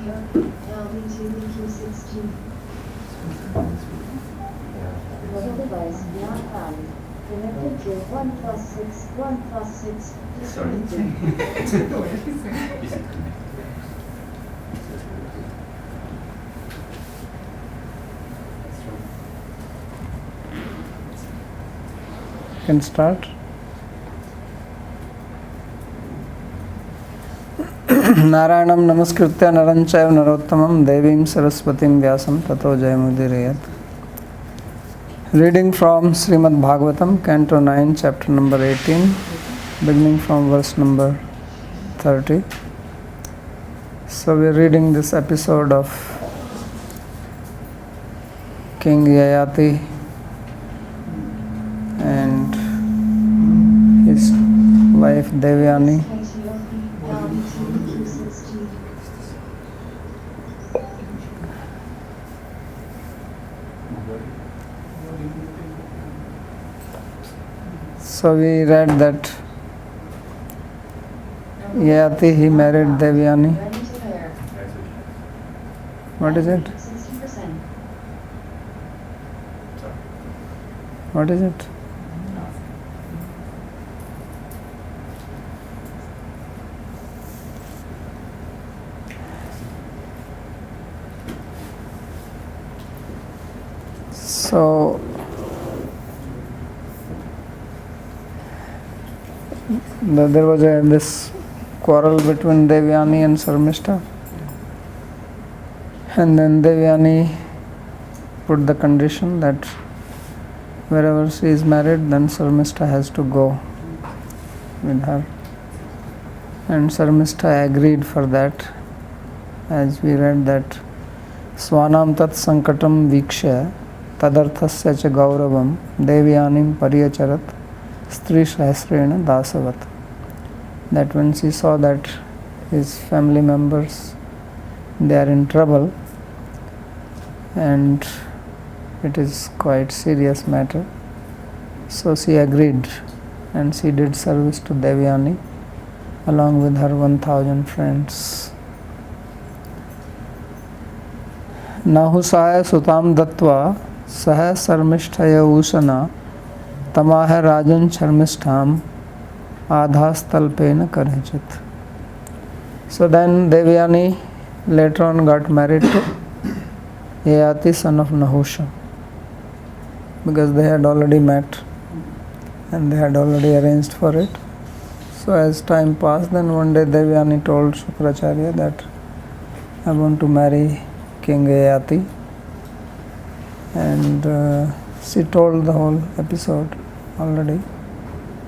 LV2EQ16. Mobile device not found. Connected to 1+6, 1+6. Sorry. Disconnected. Is it connected? Can start. नारायणं नमस्कृत्य नरं चैव नरोत्तमं देवीं सरस्वतीं व्यासं ततो जयमुदीरयेत्. Reading from Srimad Bhagavatam, Canto 9, Chapter number 18, beginning from verse number 30. So we are reading this episode of King Yayati and his wife Devyani. LV2EQ16. So we read that Yayati, he married Devyani. Ready to pair. What is it? 60%. What is it? So there was this quarrel between Devyani and Sarmishta, and then Devyani put the condition that wherever she is married, then Sarmishta has to go with her, and Sarmishta agreed for that, as we read that Swanam tat sankatam vikshya tadarthasya cha gauravam Devyanim pariyacharat Stri Sahasrena Dasavat. That when she saw that his family members, they are in trouble and it is quite serious matter, so she agreed and she did service to Devyani along with her 1000 friends. Nahusaya sutam dattva saha sarmisthaya usana तमाह Rajan शर्मिष्ठाम आधास्थल्पेन करहिचित. So then Devyani later on got married to Yayati, son of Nahusha, because they had already met and they had already arranged for it. So as time passed, then one day Devyani told Shukracharya that I want to marry King Yayati, and she told the whole episode already,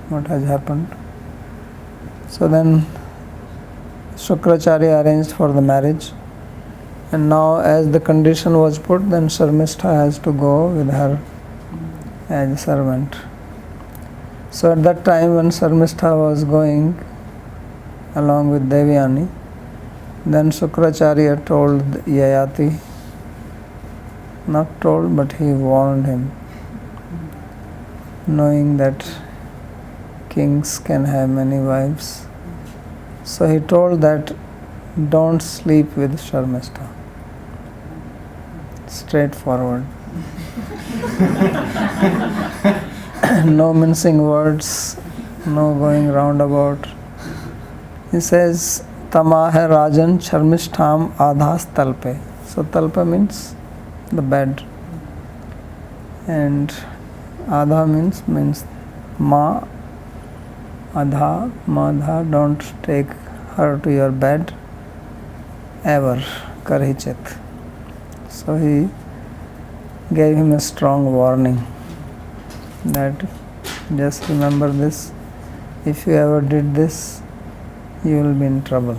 what has happened. So then Shukracharya arranged for the marriage, and now as the condition was put, then Sharmistha has to go with her as a servant. So at that time when Sharmistha was going along with Devyani, then Shukracharya told Yayati, not told but he warned him, knowing that kings can have many wives. So he told that don't sleep with Sharmistha. Straightforward. No mincing words, no going roundabout. He says, Tamahe Rajan Sharmishtham Adhas Talpe. So Talpa means the bed, and Adha means Ma, Adha, Madha, don't take her to your bed ever, Karhichit. So he gave him a strong warning that just remember this, if you ever did this, you will be in trouble.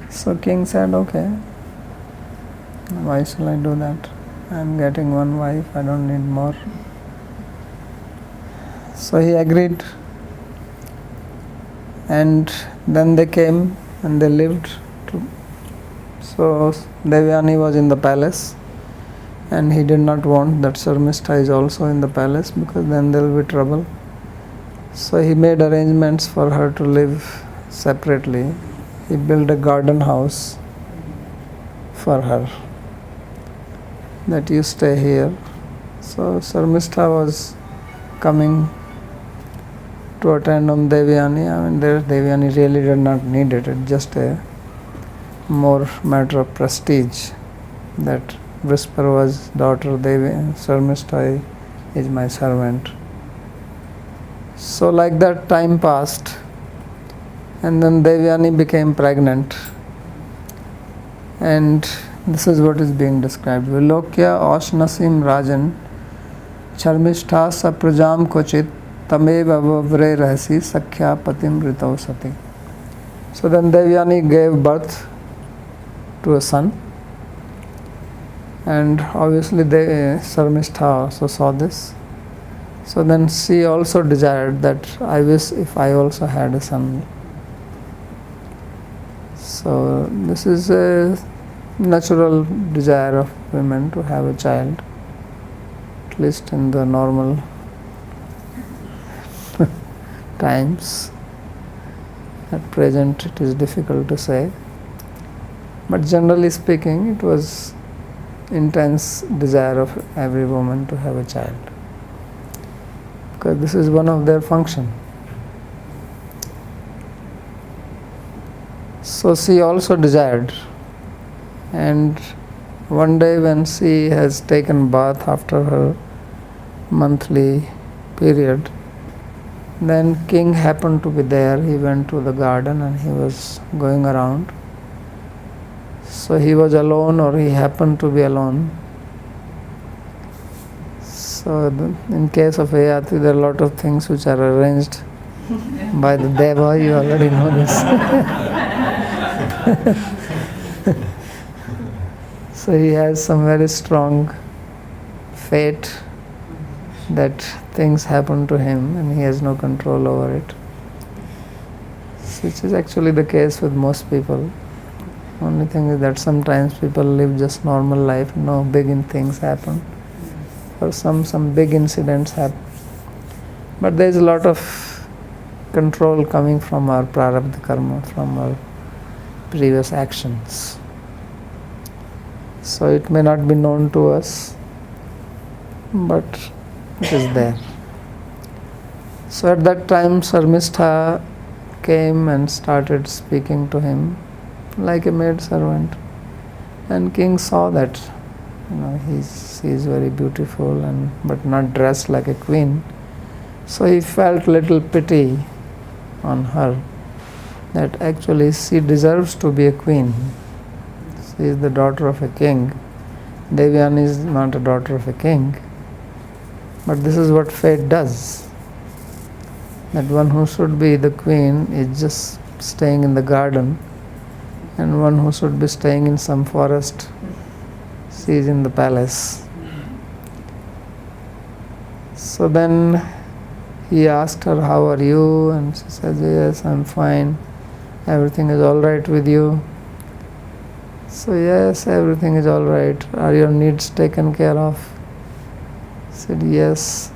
So king said, okay, why shall I do that? I am getting one wife, I don't need more. So he agreed, and then they came and they lived. So Devyani was in the palace, and he did not want that Sharmistha is also in the palace, because then there will be trouble. So he made arrangements for her to live separately he built a garden house for her, that you stay here. So Sarmistha was coming to attend on Devyani. I mean, Devyani really did not need it. It's just a more matter of prestige that Vrispar was daughter Devi, Sarmistha is my servant. So like that, time passed, and then Devyani became pregnant, and this is what is being described. Vilokya Oshnasim Rajan Charmishtha Saprajam Kochit Tameva Vavre Rahasi Sakhya Patim Ritau Sati. So then Devyani gave birth to a son, and obviously Sarmistha also saw this. So then she also desired that I wish if I also had a son. So this is a natural desire of women to have a child, at least in the normal times. At present it is difficult to say, but generally speaking it was intense desire of every woman to have a child, because this is one of their function. So she also desired, and one day when she has taken bath after her monthly period, then king happened to be there. He went to the garden and he was going around. So he was alone, or he happened to be alone. So in case of Ayati, there are a lot of things which are arranged by the Deva. You already know this. So he has some very strong fate that things happen to him and he has no control over it, which is actually the case with most people. Only thing is that sometimes people live just normal life, no big things happen, or some big incidents happen. But there is a lot of control coming from our prarabdha karma, from our previous actions. So it may not be known to us, but it is there. So at that time Sarmistha came and started speaking to him like a maid servant, and king saw that she is very beautiful and but not dressed like a queen. So he felt little pity on her, that actually she deserves to be a queen. She is the daughter of a king. Devyani is not a daughter of a king. But this is what fate does. That one who should be the queen is just staying in the garden, and one who should be staying in some forest, she is in the palace. So then he asked her, "How are you?" And she said, "Yes, I'm fine. Everything is all right with you?" So, "Yes, everything is all right. Are your needs taken care of?" He said, "Yes.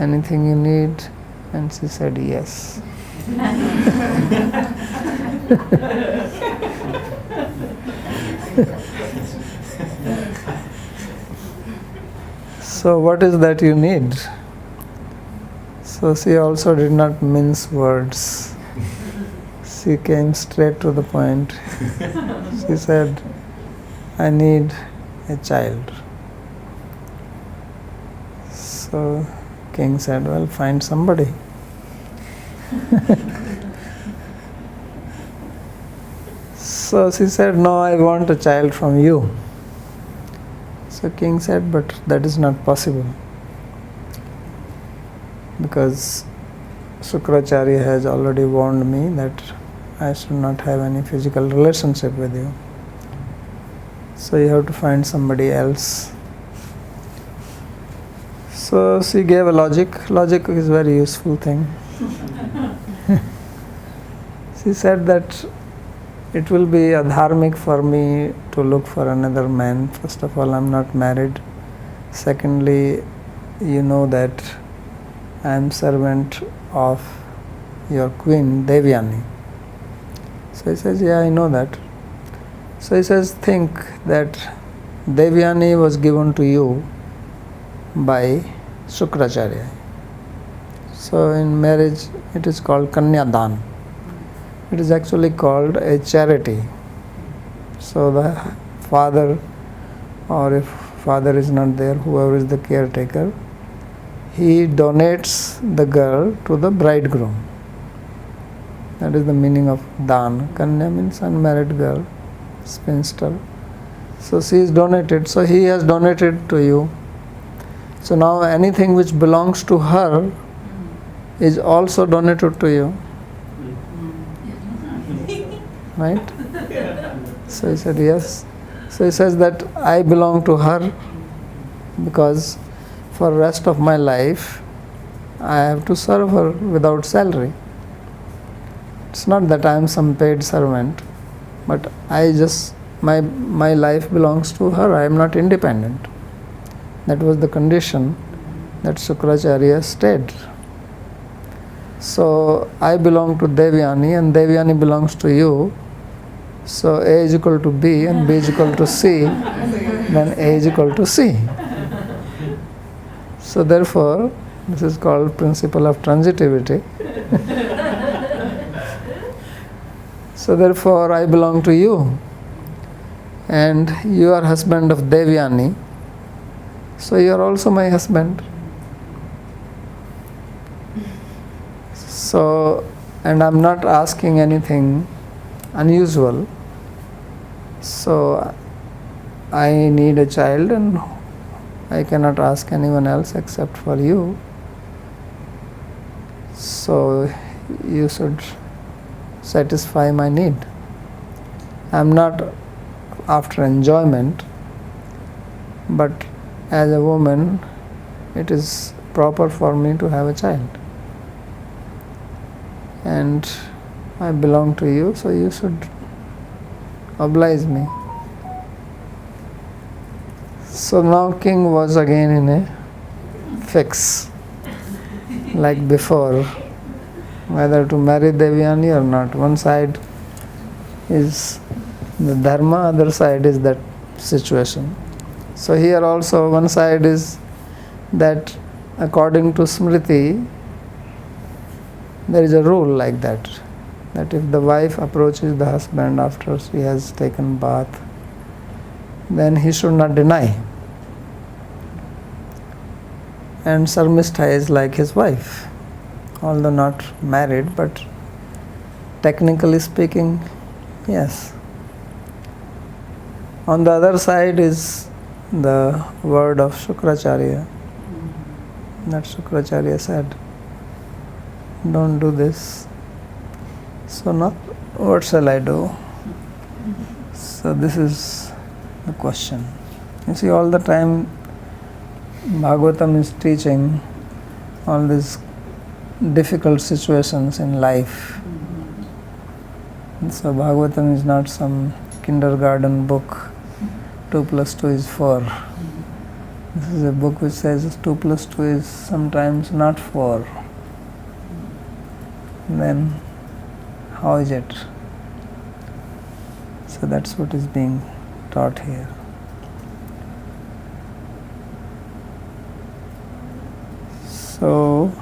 Anything you need?" And she said, "Yes." So what is that you need? So she also did not mince words. She came straight to the point. She said, "I need a child." So king said, "Well, find somebody." So she said, "No, I want a child from you." So king said, "But that is not possible, because Shukracharya has already warned me that I should not have any physical relationship with you. So you have to find somebody else." So she gave a logic. Logic is a very useful thing. She said that it will be adharmic for me to look for another man. First of all, I am not married. Secondly, you know that I am servant of your queen Devyani. So he says, yeah, I know that. So he says, think that Devyani was given to you by Shukracharya. So in marriage it is called Kanyadan. It is actually called a charity. So the father, or if father is not there, whoever is the caretaker, he donates the girl to the bridegroom. That is the meaning of Dan. Kanya means unmarried girl, spinster. So she is donated. So he has donated to you. So now anything which belongs to her is also donated to you. Right? So he said yes. So he says that I belong to her because for the rest of my life I have to serve her without salary. It's not that I am some paid servant, but my life belongs to her. I am not independent. That was the condition that Shukracharya stated. So I belong to Devyani and Devyani belongs to you. So A is equal to B and B is equal to C, then A is equal to C. So therefore, this is called principle of transitivity. So therefore, I belong to you and you are husband of Devyani. So you are also my husband. So, and I am not asking anything unusual. So I need a child and I cannot ask anyone else except for you. So you should satisfy my need. I am not after enjoyment, but as a woman, it is proper for me to have a child. And I belong to you, so you should oblige me. So now king was again in a fix, like before, whether to marry Devyani or not. One side is the dharma, other side is that situation. So here also one side is that according to Smriti, there is a rule like that if the wife approaches the husband after she has taken bath, then he should not deny. And Sarmistha is like his wife, although not married, but technically speaking, yes. On the other side is the word of Shukracharya, that Shukracharya said, don't do this. So now what shall I do? So this is the question. You see, all the time Bhagavatam is teaching all these difficult situations in life. So Bhagavatam is not some kindergarten book, 2 plus 2 is 4. This is a book which says 2 plus 2 is sometimes not 4. Then how is it? So that's what is being taught here. So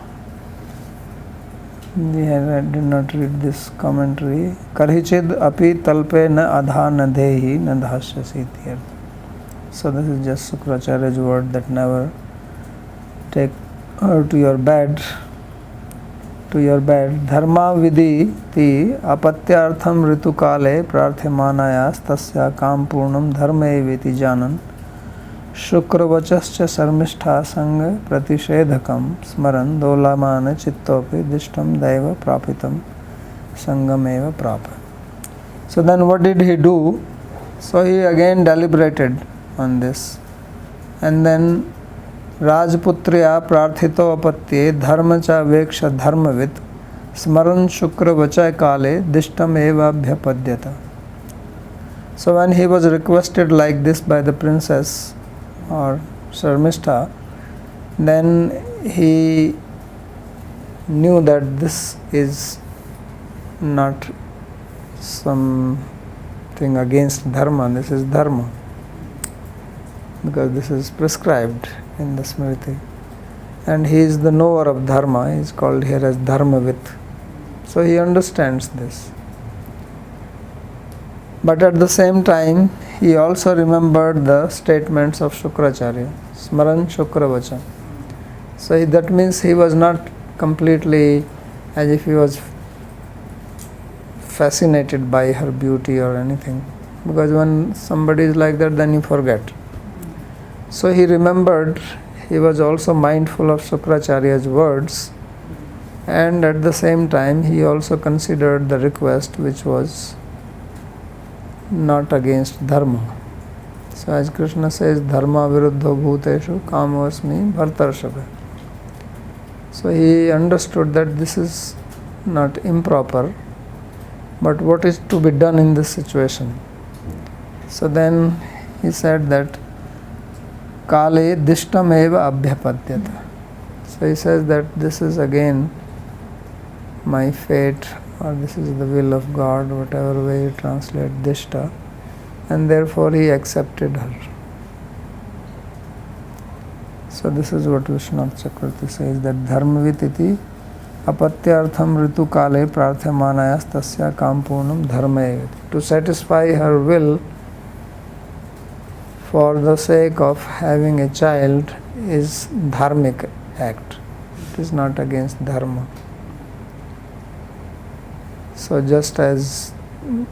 I did not read this commentary. Karhichid api talpe na adha na dehi na dhashyasi tirth. So this is just Shukracharya's word that never take her to your bed. Dharma vidhi ti apatyartham ritu kale prarthimanayas tasya kam purnam dharme viti janan shukravachascha sarmishtha sanga pratishedhakam smaran dolamana chittopi dishtam daiva prapitam sangameva prapa. So then what did he do? So he again deliberated on this, and then Rajputriya prarthito apatye dharma cha veksha dharmavit smaran shukra vachai kale dishtam eva abhyapadyata. So when he was requested like this by the princess or Sarmistha, then he knew that this is not something against dharma. This is dharma, because this is prescribed in the Smriti. And he is the knower of dharma. He is called here as Dharmavit. So he understands this. But at the same time, he also remembered the statements of Shukracharya, Smaran Shukravacha. So that means he was not completely as if he was fascinated by her beauty or anything. Because when somebody is like that, then you forget. So he remembered, he was also mindful of Shukracharya's words, and at the same time he also considered the request which was not against dharma. So as Krishna says, dharma viruddho bhuteshu kamosmi bhartarshava. So he understood that this is not improper, but what is to be done in this situation. So then he said that kale dishtam eva abhyapadyata. So he says that this is again my fate, or this is the will of God, whatever way you translate dishta, and therefore he accepted her. So this is what Vishwanath Chakravarti says, that dharmavit iti apatyartham ritu kale prarthamanayas tasya kampurnam dharma. To satisfy her will for the sake of having a child is dharmic act. It is not against dharma. So just as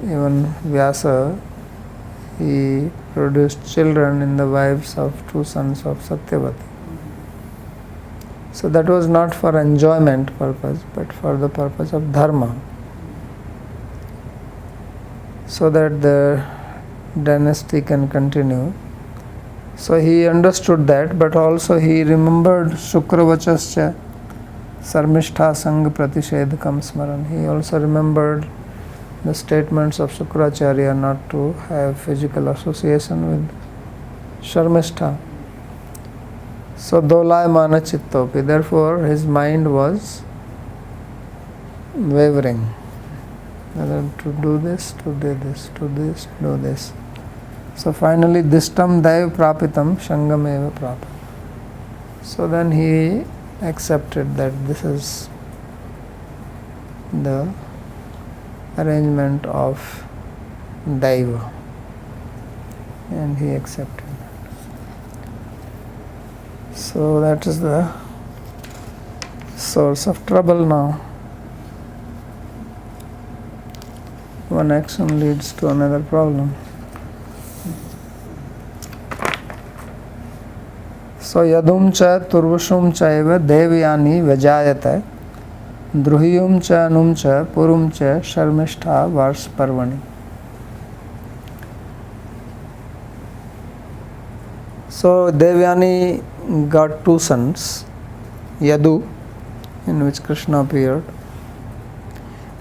even Vyasa, he produced children in the wives of two sons of Satyavati. So that was not for enjoyment purpose, but for the purpose of dharma, so that the dynasty can continue. So he understood that, but also he remembered Shukravachascha Sarmishtha Sang Pratishedhakam Smaran. He also remembered the statements of Shukracharya not to have physical association with Sharmishtha. So Dolayamana Chittopi, therefore his mind was wavering, whether to do this, to do this, to this, do this. So finally, Dishtam Daiv Prapitam Shangameva Prapam. So then he accepted that this is the arrangement of Daiva, and he accepted that. So that is the source of trouble now. One action leads to another problem. So yadum cha turvashum cha eva devyani vajayate druhiyum cha anum cha purum cha sharmishtha vars parvani. So Devyani got two sons, Yadu, in which Krishna appeared,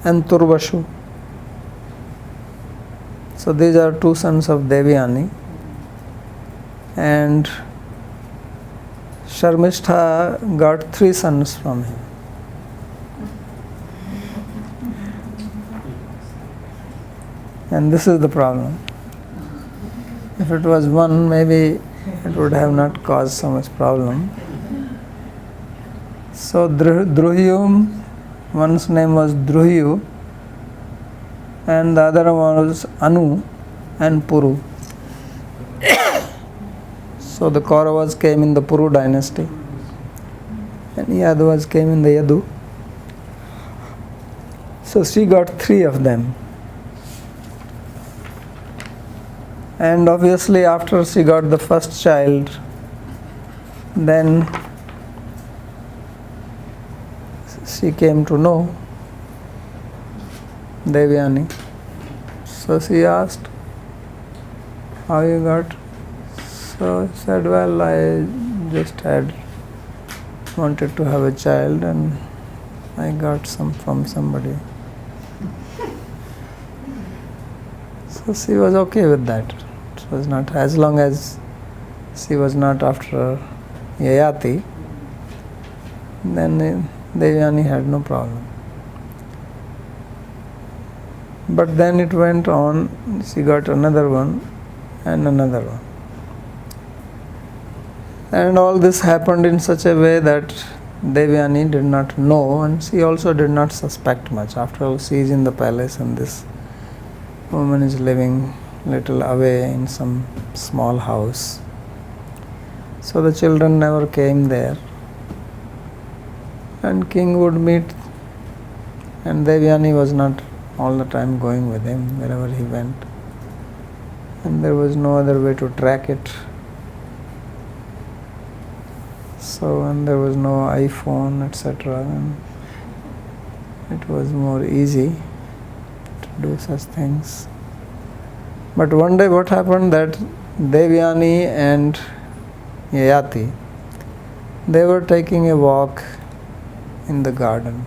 and Turvashu. So these are two sons of Devyani, and Sharmishtha got three sons from him. And this is the problem. If it was one, maybe it would have not caused so much problem. So Druhyum, one's name was Druhyu, and the other one was Anu and Puru. So the Kauravas came in the Puru dynasty, and Yadavas came in the Yadu. So she got three of them. And obviously after she got the first child, then she came to know Devyani. So she asked, how you got? So he said, well, I just had wanted to have a child and I got some from somebody. So she was okay with that. It was not, as long as she was not after Yayati, then Devyani had no problem. But then it went on, she got another one and another one. And all this happened in such a way that Devyani did not know, and she also did not suspect much. After all, she is in the palace and this woman is living little away in some small house. So the children never came there. And king would meet, and Devyani was not all the time going with him wherever he went. And there was no other way to track it. So, and there was no iPhone, etc. And it was more easy to do such things. But one day what happened that Devyani and Yayati, they were taking a walk in the garden.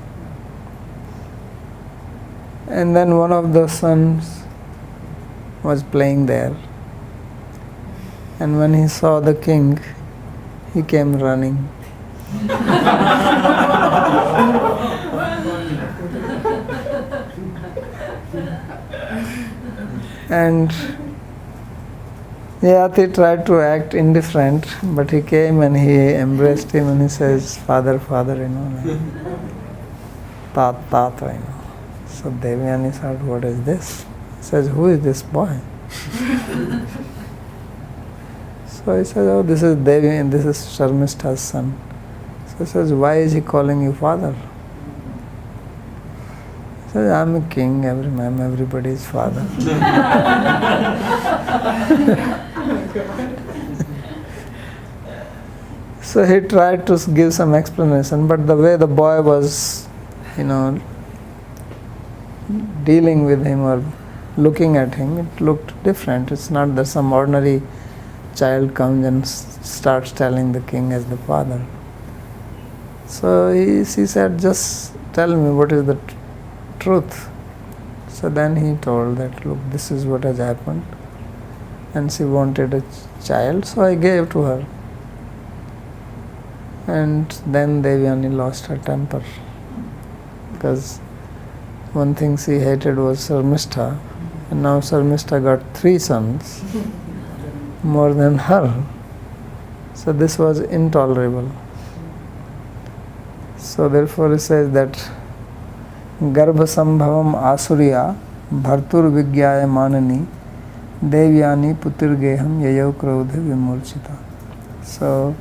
And then one of the sons was playing there. And when he saw the king, he came running. And Yayati tried to act indifferent, but he came and he embraced him and he says, Father, Father, Tata, So Devyani said, what is this? He says, who is this boy? So he says, oh, this is Devi and this is Sharmista's son. So he says, why is he calling you father? He says, I'm a king, I'm everybody's father. So he tried to give some explanation, but the way the boy was, dealing with him or looking at him, it looked different. It's not that some ordinary child comes and starts telling the king as the father. So she said, just tell me what is the truth. So then he told that, look, this is what has happened. And she wanted a child, so I gave to her. And then Devyani lost her temper. Because one thing she hated was Sharmistha. And now Sharmistha got 3 sons, more than her. So this was intolerable. So therefore he says that Garbha Sambhavam Asuriya Bhartur Vigyaya Manani Devyani Putirgeham Yayav Krodha Vimurchita. So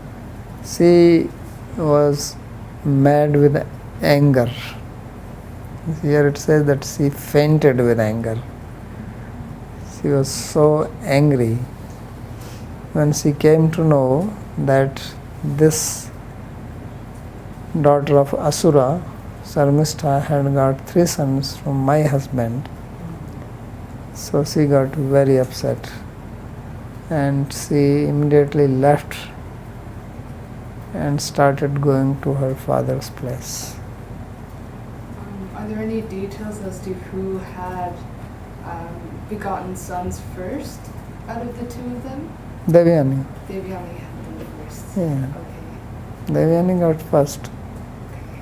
she was mad with anger. Here it says that she fainted with anger. She was so angry when she came to know that this daughter of Asura, Sharmistha, had got 3 sons from my husband. So she got very upset and she immediately left and started going to her father's place. Are there any details as to who had begotten sons first out of the 2 of them? Devyani. Devyani had them first. Yeah. Okay. Devyani got first. Okay.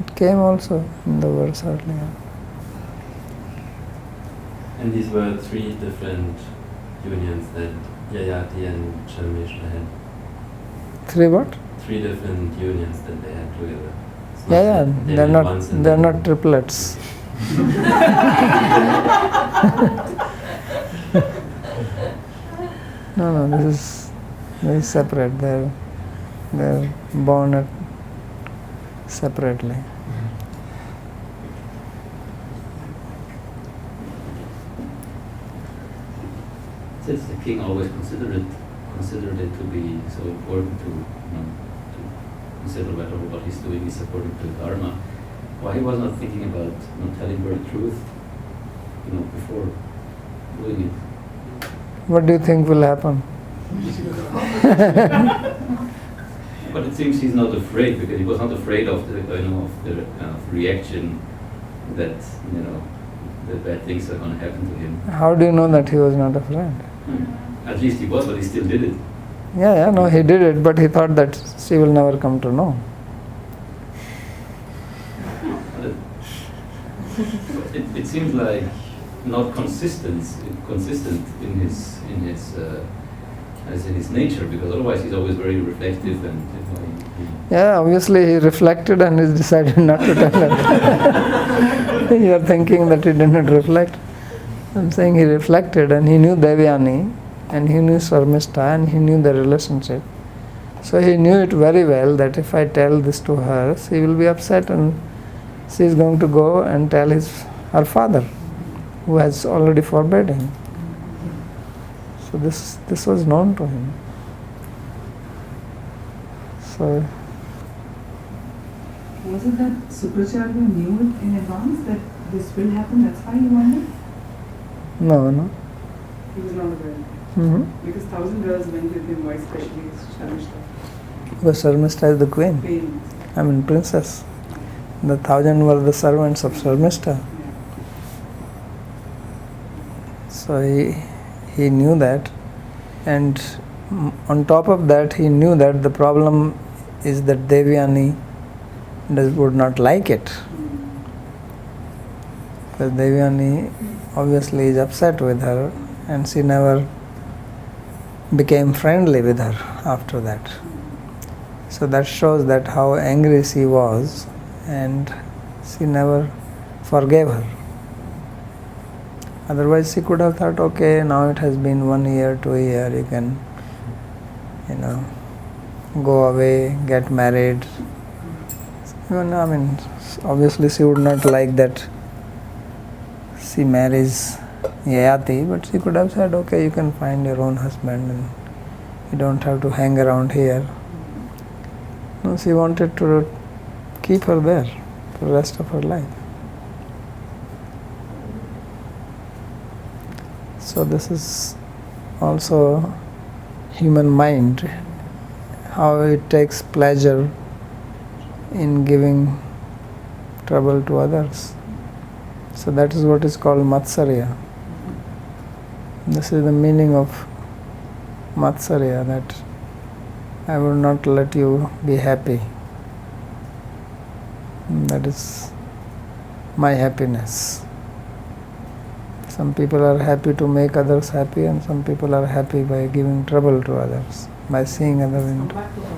It came also in the verse earlier. And these were 3 different unions that Yayati and Sharmishta had. 3 what? 3 different unions that they had together. It's not Yeah, that they they're had not once and they're then- not triplets. No, this is very separate. They're born separately. Since the king always considered it to be so important to consider whether what he's doing is according to Dharma, why he was not thinking about telling her the truth, before doing it. What do you think will happen? But it seems he's not afraid, because he was not afraid of the of the kind of reaction that that bad things are going to happen to him. How do you know that he was not afraid? At least he was, but he still did it. No, he did it, but he thought that she will never come to know. it seems like not consistent in his as in his nature, because otherwise he's always very reflective and Yeah, obviously he reflected and he decided not to tell her. You are thinking that he did not reflect. I'm saying he reflected and he knew Devyani and he knew Sarmishta and he knew the relationship. So he knew it very well that if I tell this to her, she will be upset and she is going to go and tell her father, who has already forbidden. So this was known to him. So was it that Sukracharya knew it in advance that this will happen? That's why he wanted? no. He was not aware. Mm-hmm. Because 1,000 girls went with him, why especially Sharmishta? Because Sarmishta is the queen. Pain. I mean princess. The 1,000 were the servants of Sarmishta. Yeah. So he knew that, and on top of that he knew that the problem is that Devyani would not like it. Because Devyani obviously is upset with her and she never became friendly with her after that. So that shows that how angry she was and she never forgave her. Otherwise she could have thought, okay, now it has been 1 year, 2 years, you can, go away, get married. I mean, obviously she would not like that she marries Yayati, but she could have said, okay, you can find your own husband and you don't have to hang around here. No, she wanted to keep her there for the rest of her life. So this is also human mind, how it takes pleasure in giving trouble to others. So that is what is called Matsarya. This is the meaning of Matsarya, that I will not let you be happy. That is my happiness. Some people are happy to make others happy, and some people are happy by giving trouble to others, by seeing others Come in. back to her.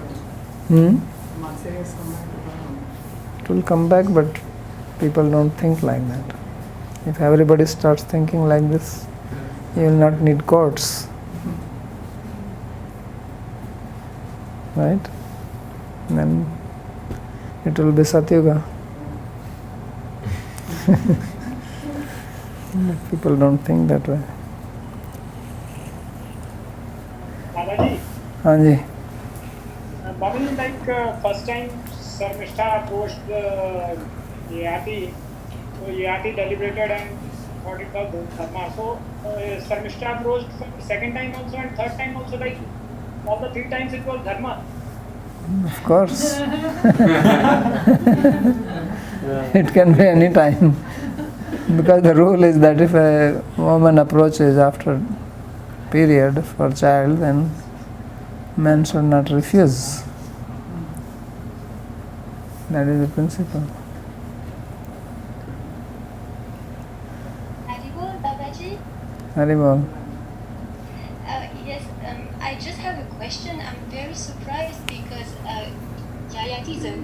Matsarya has come back to her. It will come back, but people don't think like that. If everybody starts thinking like this, you will not need courts. Right? Then it will be Satyuga. But people don't think that way. Babaji, Hanji. Babaji, first time Sarmishta approached Yayati, so Yayati deliberated and thought it was dharma. So Sarmishta approached for the second time also and third time also, like all the 3 times it was dharma. Of course. It can be any time. Because the rule is that if a woman approaches after period for child, then man should not refuse. That is the principle. Haribol, Babaji? Haribol. Yes, I just have a question. I'm very surprised because Yayati is a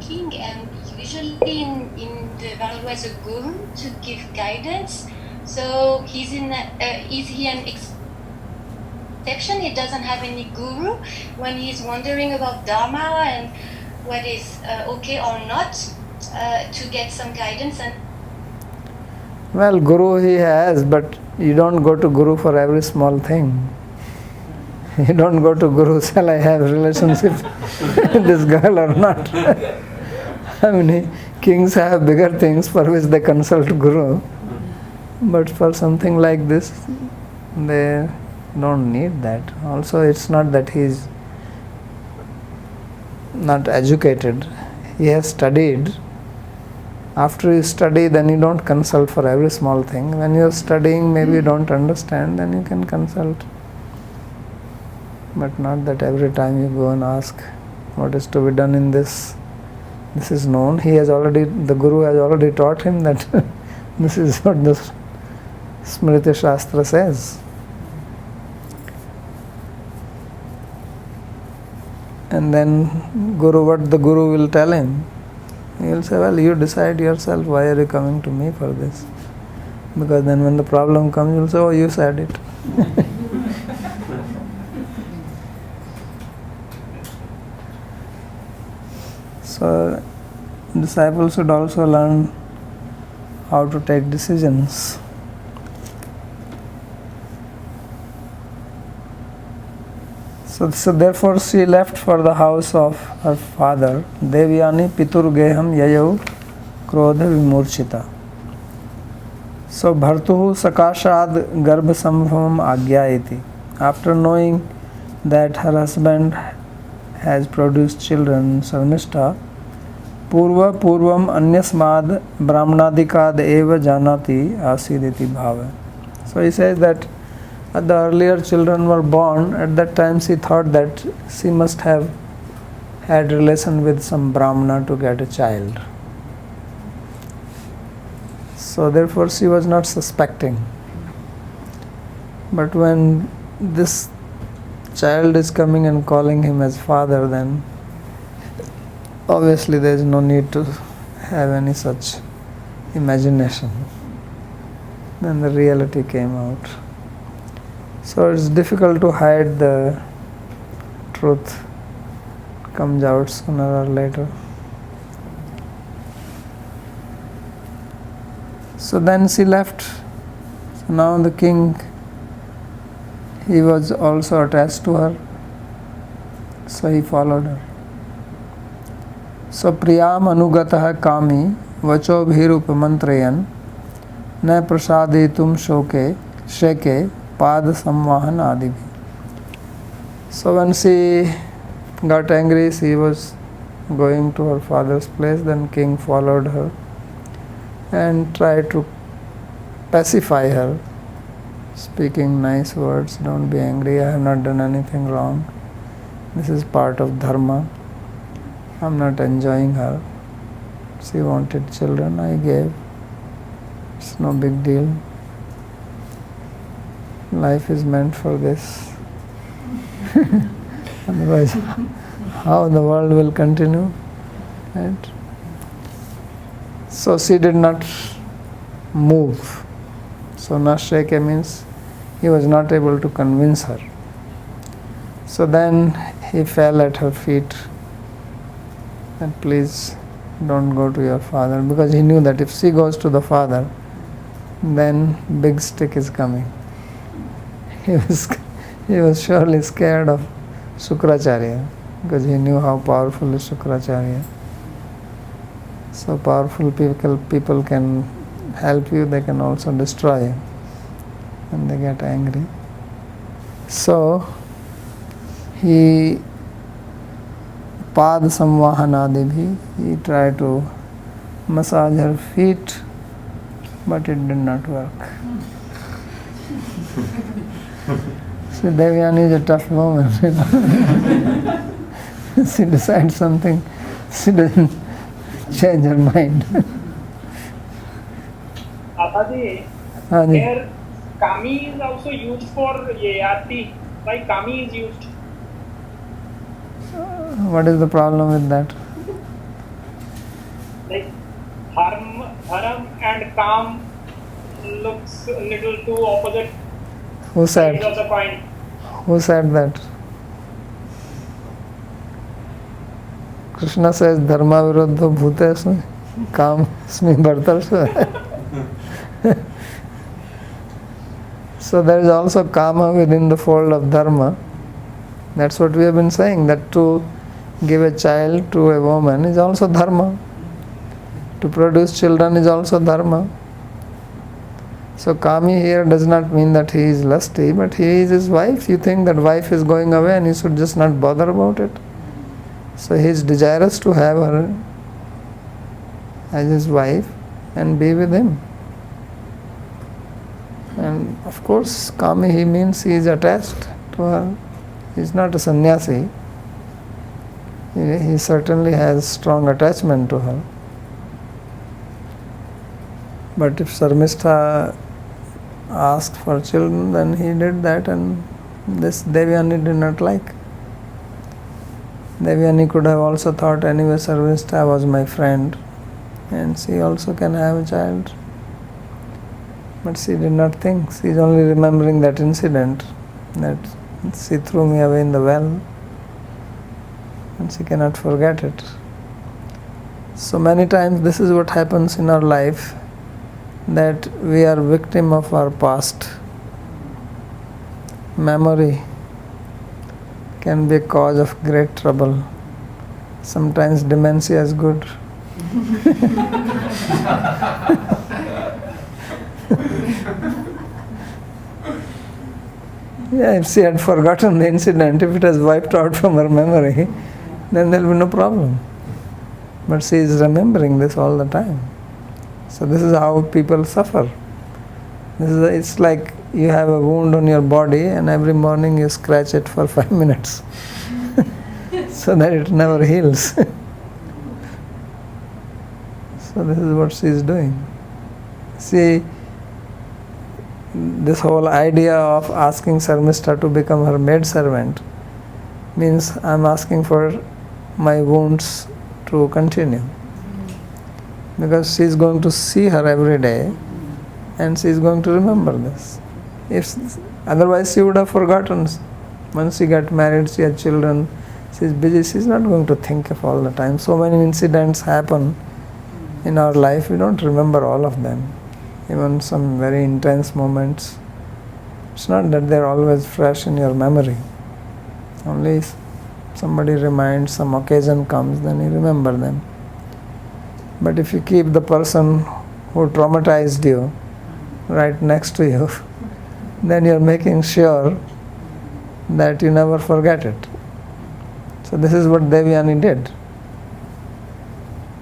king, and usually in the Valor was a guru to give guidance. So is he an exception? He doesn't have any guru when he's wondering about Dharma and what is okay or not to get some guidance. And Well, guru he has, but you don't go to guru for every small thing. You don't go to guru, shall I have relationship with this girl or not? I mean, kings have bigger things for which they consult guru. But for something like this, they don't need that. Also, it's not that he is not educated. He has studied. After you study, then you don't consult for every small thing. When you are studying, maybe you don't understand, then you can consult. But not that every time you go and ask what is to be done in this This is known. The Guru has already taught him that this is what the Smriti Shastra says. And then what the Guru will tell him, he will say, well, you decide yourself, why are you coming to me for this? Because then when the problem comes, you will say, oh, you said it. So, disciples should also learn how to take decisions. So therefore she left for the house of her father. Devyani piturgeham yayau krodha vimurchita. So bhartuhu sakashad garbha sambhavam agyayati. After knowing that her husband has produced children, Sarmishta, Purva Purvam Anyasmad Brahmanadikad Eva Janati Asiditi Bhava. So he says that the earlier children were born, at that time she thought that she must have had relation with some Brahmana to get a child. So therefore she was not suspecting. But when this child is coming and calling him as father, then obviously there is no need to have any such imagination. Then the reality came out. So it's difficult to hide the truth. Comes out sooner or later. So then she left. So now the king, he was also attached to her. So he followed her. So priyam anugatah kami vacho bhirupamantrayan na prasaditum shoke sheke pad samvahan adibhi. So when she got angry, she was going to her father's place, then king followed her and tried to pacify her, speaking nice words, don't be angry, I have not done anything wrong, this is part of dharma, I am not enjoying her, she wanted children, I gave, it's no big deal, life is meant for this. Otherwise, how the world will continue? Right? So she did not move. So Nasheke means he was not able to convince her. So then he fell at her feet and please don't go to your father, because he knew that if she goes to the father, then big stick is coming. He was surely scared of Shukracharya, because he knew how powerful is Shukracharya. So powerful people can help you, they can also destroy you when they get angry. So he Pad Samvahanadibhi, he tried to massage her feet, but it did not work. See, Devyani is a tough woman. She decides something, she doesn't change her mind. Abhadi, here kami is also used for yayati. Why kami is used? What is the problem with that? Like haram and kam looks a little too opposite Who sides said? of the coin. Who said that? Krishna says, Dharma viruddha bhutesu kam asmi bhartarsu. So there is also kama within the fold of dharma. That's what we have been saying, that to give a child to a woman is also dharma. To produce children is also dharma. So kami here does not mean that he is lusty, but he is his wife. You think that wife is going away and he should just not bother about it. So he is desirous to have her as his wife and be with him. And of course, kami he means he is attached to her. He is not a sannyasi. He certainly has strong attachment to her. But if Sarmistha asked for children, then he did that, and this Devyani did not like. Devyani could have also thought, anyway, Sarmistha was my friend, and she also can have a child. But she did not think. She is only remembering that incident, that she threw me away in the well, and she cannot forget it. So many times this is what happens in our life, that we are victim of our past. Memory can be a cause of great trouble. Sometimes dementia is good. Yeah, if she had forgotten the incident, if it has wiped out from her memory, then there will be no problem. But she is remembering this all the time. So this is how people suffer. It's like you have a wound on your body and every morning you scratch it for 5 minutes so that it never heals. So this is what she is doing. See, this whole idea of asking Sarmistha to become her maidservant means I am asking for my wounds to continue. Because she is going to see her every day and she is going to remember this. Otherwise she would have forgotten. Once she got married, she had children, she is busy, she is not going to think of all the time. So many incidents happen in our life, we don't remember all of them. Even some very intense moments, it's not that they are always fresh in your memory. Only somebody reminds, some occasion comes, then you remember them. But if you keep the person who traumatized you right next to you, then you are making sure that you never forget it. So this is what Devyani did.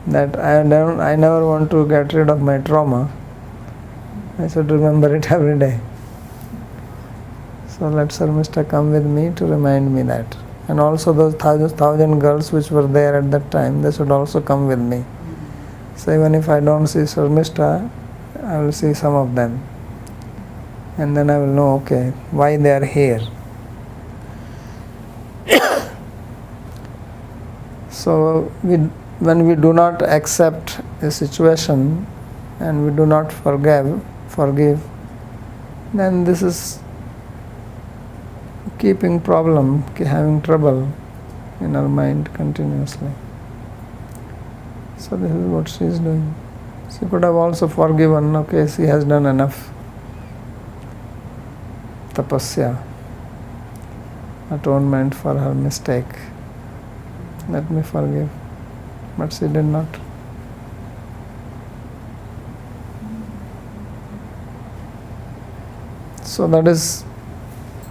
That I never want to get rid of my trauma. I should remember it every day. So let Sarmistha come with me to remind me that. And also those thousand girls which were there at that time, they should also come with me. So even if I don't see Sarmistha, I will see some of them. And then I will know, okay, why they are here. So when we do not accept a situation and we do not forgive, then this is keeping problem, having trouble in our mind continuously. So this is what she is doing. She could have also forgiven, okay, she has done enough tapasya, atonement for her mistake. Let me forgive. But she did not. So that is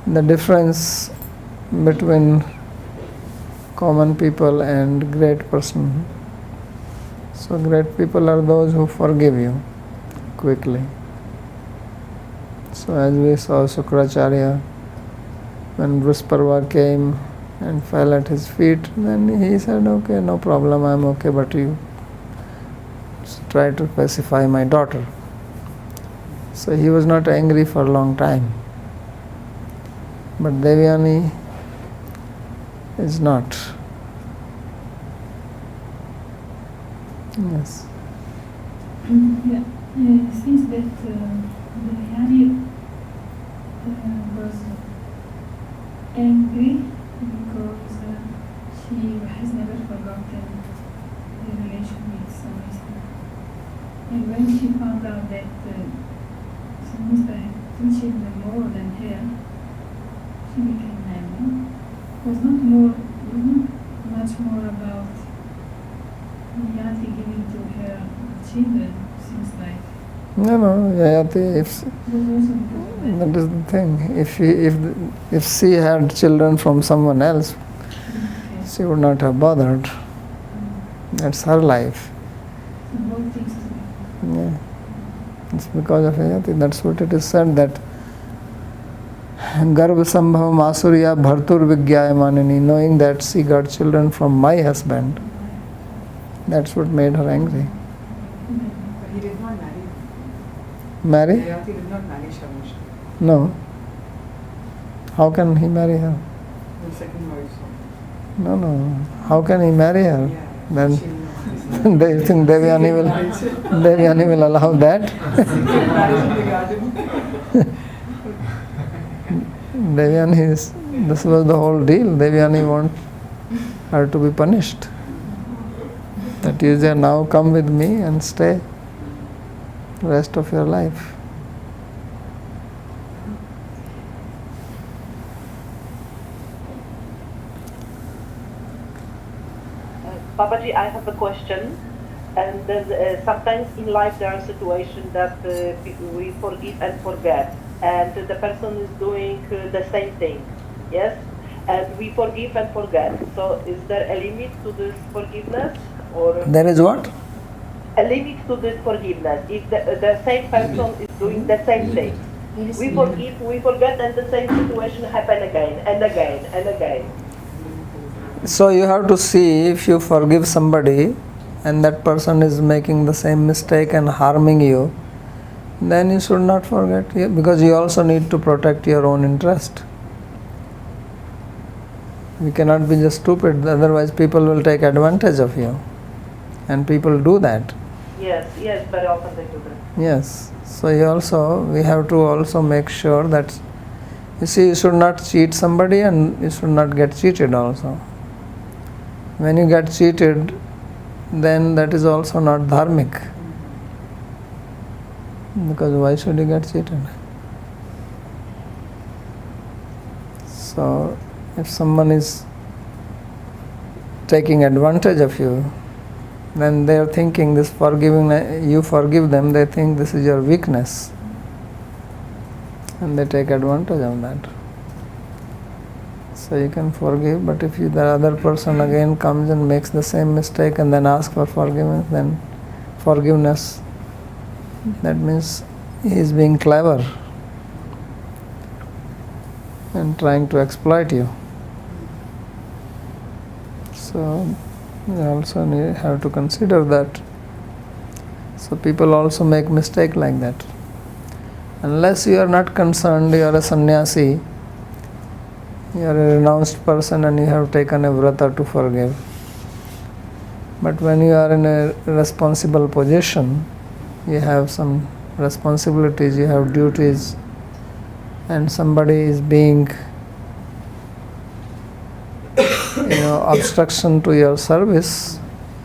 the difference between common people and great person. So great people are those who forgive you quickly. So as we saw Shukracharya, when Vrusparva came and fell at his feet, then he said, okay, no problem, I am okay, but you try to pacify my daughter. So he was not angry for a long time. But Devyani is not. Yes. Yeah, since that Devyani was angry because she has never forgotten the relation with Samista. And when she found out that Samista had two children more than her, she became angry. It was not much more about Yati giving to her children, seems like. No, Yayati, if Was also because that is the thing. If she had children from someone else, she would not have bothered. That's her life. both things together. Yeah. It's because of Yayati. That's what it is said, that Garva Sambhavam Asurya Bhartur Vigyaya Manini, knowing that she got children from my husband. That's what made her angry. But he did not marry. Marry? Yayati did not marry Sharmishta, No. How can he marry her? the second wife. No. How can he marry her? Yeah. Then She do you think Devyani will allow that? marriage in the garden. Devyani this was the whole deal. Devyani want her to be punished. That you say, now come with me and stay the rest of your life. Babaji, I have a question. And then, sometimes in life there are situations that we forgive and forget, and the person is doing the same thing, yes? And we forgive and forget. So is there a limit to this forgiveness? Or There is what? a limit to this forgiveness? If the same person is doing the same thing, we forgive, we forget, and the same situation happen again and again and again. So you have to see, if you forgive somebody and that person is making the same mistake and harming you, then you should not forget, because you also need to protect your own interest. We cannot be just stupid, otherwise people will take advantage of you. And people do that. Yes, very often they do that. Yes. So we have to also make sure that, you see, you should not cheat somebody and you should not get cheated also. When you get cheated, then that is also not dharmic. Because why should you get cheated? So, if someone is taking advantage of you, then they are thinking this forgiving, you forgive them, they think this is your weakness. And they take advantage of that. So you can forgive, but if the other person again comes and makes the same mistake and then asks for forgiveness, that means he is being clever and trying to exploit you. So you also have to consider that. So people also make mistake like that. Unless you are not concerned, you are a sannyasi, you are a renounced person and you have taken a vrata to forgive. But when you are in a responsible position, you have some responsibilities, you have duties, and somebody is being obstruction to your service,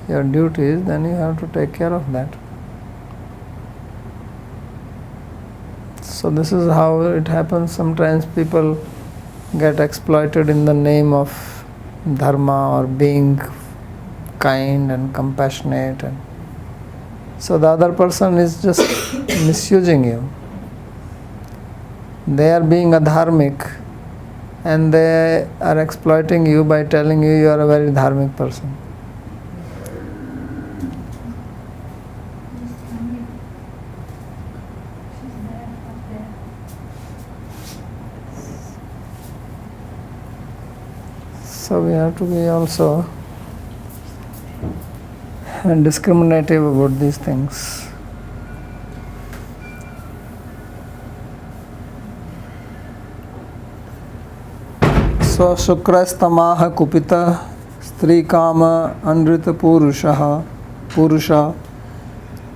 your duties, then you have to take care of that. So this is how it happens. Sometimes people get exploited in the name of dharma or being kind and compassionate, and so the other person is just misusing you. They are being adharmic and they are exploiting you by telling you are a very dharmic person. So we have to be also discriminative about these things. So Shukrastamaha Kupita Stri Kama Anrita Purusha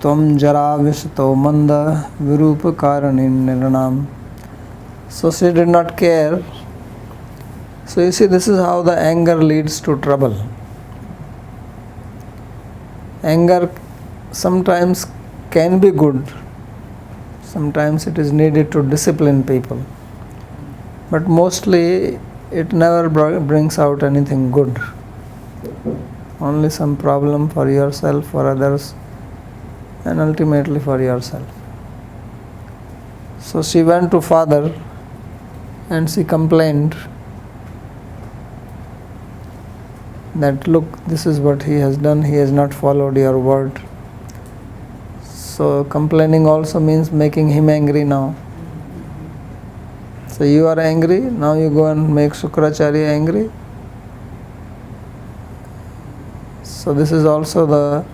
Tvam Jara Vishto Manda Virupa Karanin Niranam. So she did not care. So you see, this is how the anger leads to trouble. Anger sometimes can be good. Sometimes it is needed to discipline people. But mostly it never brings out anything good. Only some problem for yourself, for others, and ultimately for yourself. So she went to father and she complained that, look, this is what he has done, he has not followed your word. So complaining also means making him angry now. So you are angry, now you go and make Shukracharya angry. So this is also the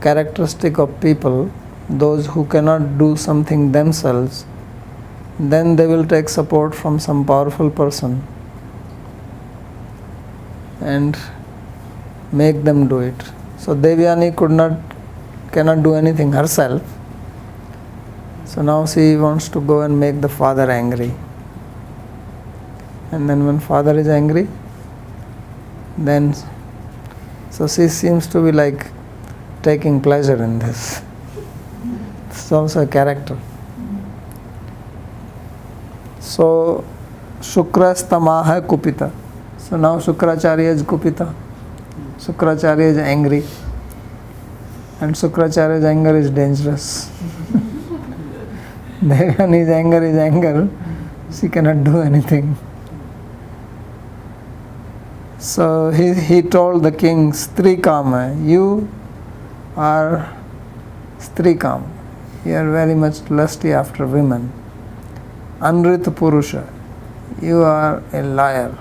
characteristic of people, those who cannot do something themselves, then they will take support from some powerful person and make them do it. So Devyani cannot do anything herself. So now she wants to go and make the father angry. And then when father is angry, then so she seems to be like taking pleasure in this. It's also a character. So Shukrastamaha Kupita. So now Shukracharya is Kupita. Shukracharya is angry. And Shukracharya's anger is dangerous. Devyani's anger is anger. She cannot do anything. So he told the king, Strikama, you are Strikama. You are very much lusty after women. Anrita Purusha, you are a liar.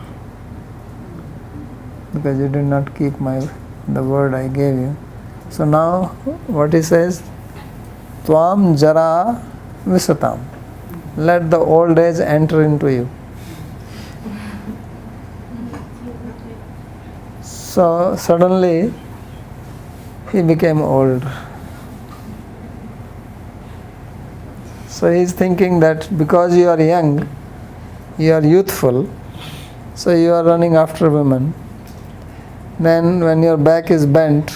Because you did not keep the word I gave you. So now what he says, Tvam Jara Visatam. Let the old age enter into you. So suddenly he became old. So he is thinking that because you are young, you are youthful, so you are running after women. Then when your back is bent,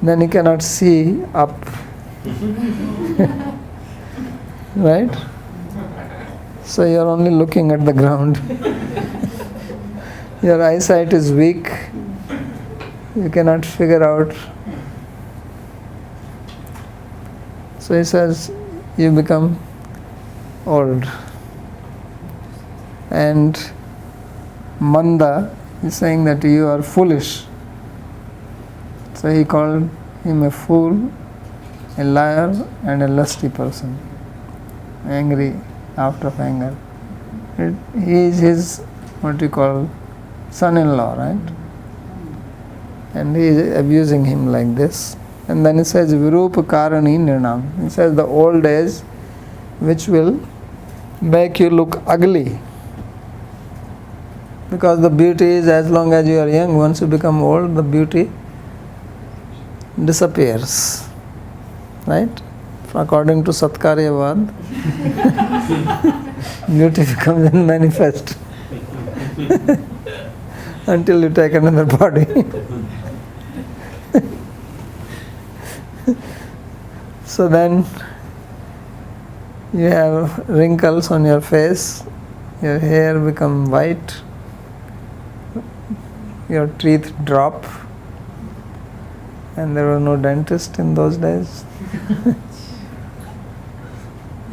then you cannot see up. Right? So you are only looking at the ground. Your eyesight is weak. You cannot figure out. So he says, you become old. And Manda is saying that you are foolish. So he called him a fool, a liar, and a lusty person. Angry, out of anger. He is his, what you call, son-in-law, right? And he is abusing him like this. And then he says, Virupa Karani Nirnam. He says the old age which will make you look ugly. Because the beauty is as long as you are young, once you become old, the beauty disappears. Right? According to Satkaryavad, beauty becomes unmanifest until you take another body. So then you have wrinkles on your face, your hair become white, your teeth drop, and there were no dentist in those days.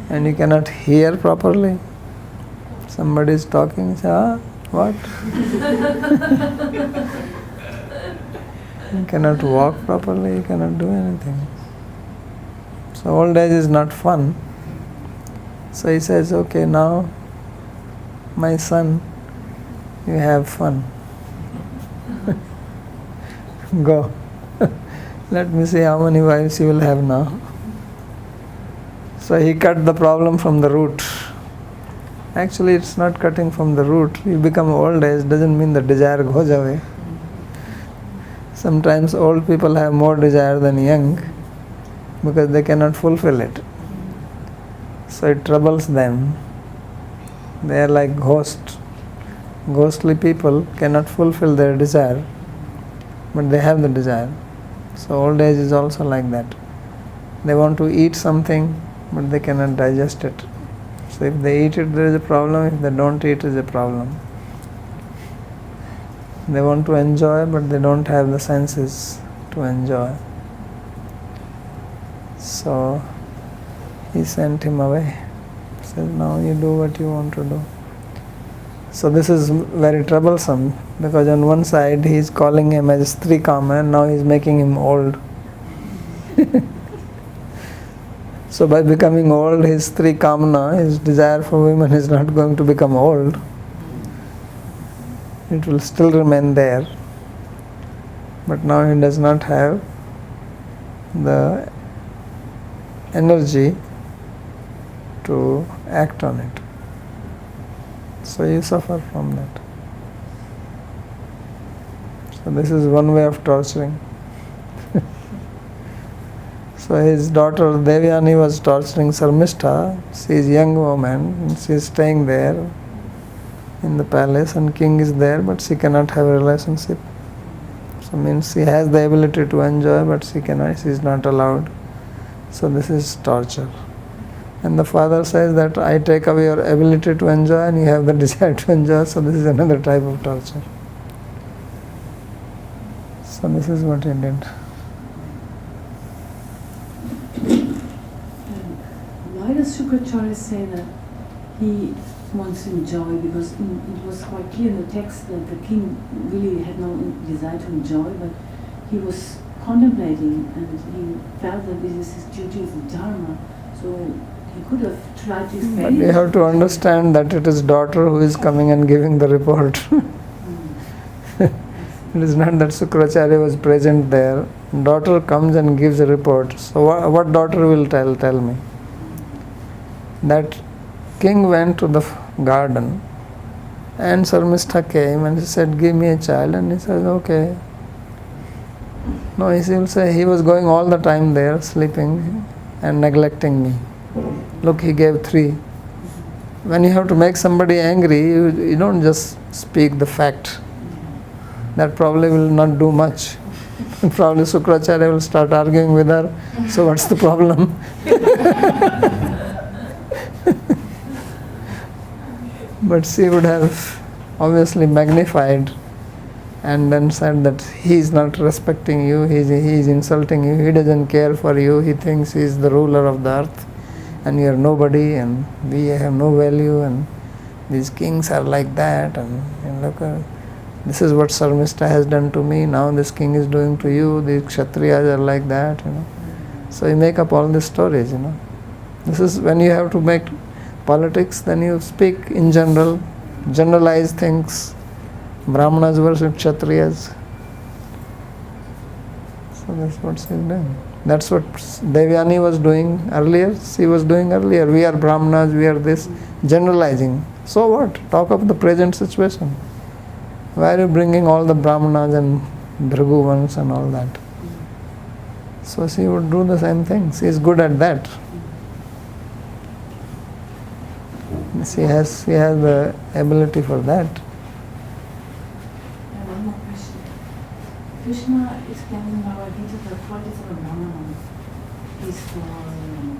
And you cannot hear properly. Somebody is talking, say, what? You cannot walk properly, you cannot do anything. So old age is not fun. So he says, okay, now my son, you have fun. Go. Let me see how many wives you will have now. So he cut the problem from the root. Actually, it's not cutting from the root. You become old age doesn't mean the desire goes away. Sometimes old people have more desire than young because they cannot fulfill it. So it troubles them. They are like ghosts. Ghostly people cannot fulfill their desire, but they have the desire. So old age is also like that. They want to eat something, but they cannot digest it. So if they eat it, there is a problem. If they don't eat, there is a problem. They want to enjoy, but they don't have the senses to enjoy. So he sent him away. He said, now you do what you want to do. So this is very troublesome because on one side he is calling him as Strikama and now he is making him old. So by becoming old, his three kamna, his desire for women is not going to become old. It will still remain there. But now he does not have the energy to act on it. So you suffer from that. So this is one way of torturing. So his daughter Devyani was torturing Sarmishta. She is a young woman and she is staying there in the palace and king is there, but she cannot have a relationship. So means she has the ability to enjoy, but she is not allowed. So this is torture. And the father says that I take away your ability to enjoy and you have the desire to enjoy, so this is another type of torture. So this is what he did. Why does Shukracharya say that he wants to enjoy? Because it was quite clear in the text that the king really had no desire to enjoy, but he was contemplating and he felt that this is his duty as a dharma. So he could have tried to explain. But you have to understand that it is daughter who is coming and giving the report. It is not that Shukracharya was present there. Daughter comes and gives a report. So what daughter will tell me? That king went to the garden and Sarmishta came and he said, give me a child, and he says, okay. No, he will say he was going all the time there, sleeping and neglecting me. Look, he gave 3. When you have to make somebody angry, you don't just speak the fact. That probably will not do much. Probably Shukracharya will start arguing with her. So what's the problem? But she would have obviously magnified and then said that he is not respecting you, he is insulting you, he doesn't care for you, he thinks he is the ruler of the earth and you are nobody and we have no value and these kings are like that, and look, this is what Sarmishta has done to me, now this king is doing to you, these Kshatriyas are like that, So you make up all these stories, This is when you have to make politics, then you speak in general, generalize things. Brahmanas worship Kshatriyas. So that's what she's doing. That's what Devyani was doing earlier. She was doing earlier. We are Brahmanas, we are this. Generalizing. So what? Talk of the present situation. Why are you bringing all the Brahmanas and Bhriguvans and all that? So she would do the same thing. She is good at that. She has the ability for that. One more question. Krishna explained in Bhagavad Gita the qualities of a Brahmana, peaceful,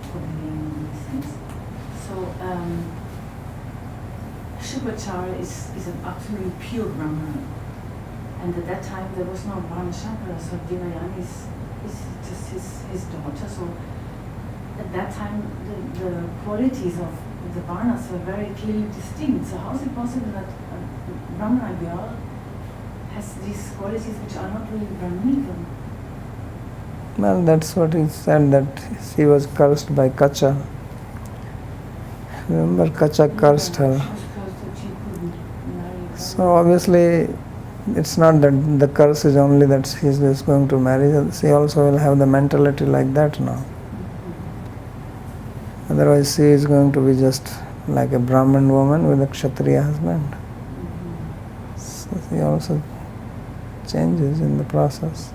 forgiving, and these things. So Shukracharya is an absolutely pure Brahmana. And at that time there was no Varnashakra, so Devyani is just his daughter. So at that time the qualities of the Varnas were very clearly distinct. So how is it possible that a Brahmana girl has these qualities which are not really Brahminical? Well, that's what he said, that she was cursed by Kacha. Remember, Kacha cursed her. She was cursed that she couldn't marry. So obviously, it's not that the curse is only that she is just going to marry. She also will have the mentality like that now. Otherwise, she is going to be just like a Brahmin woman with a Kshatriya husband. So she also changes in the process.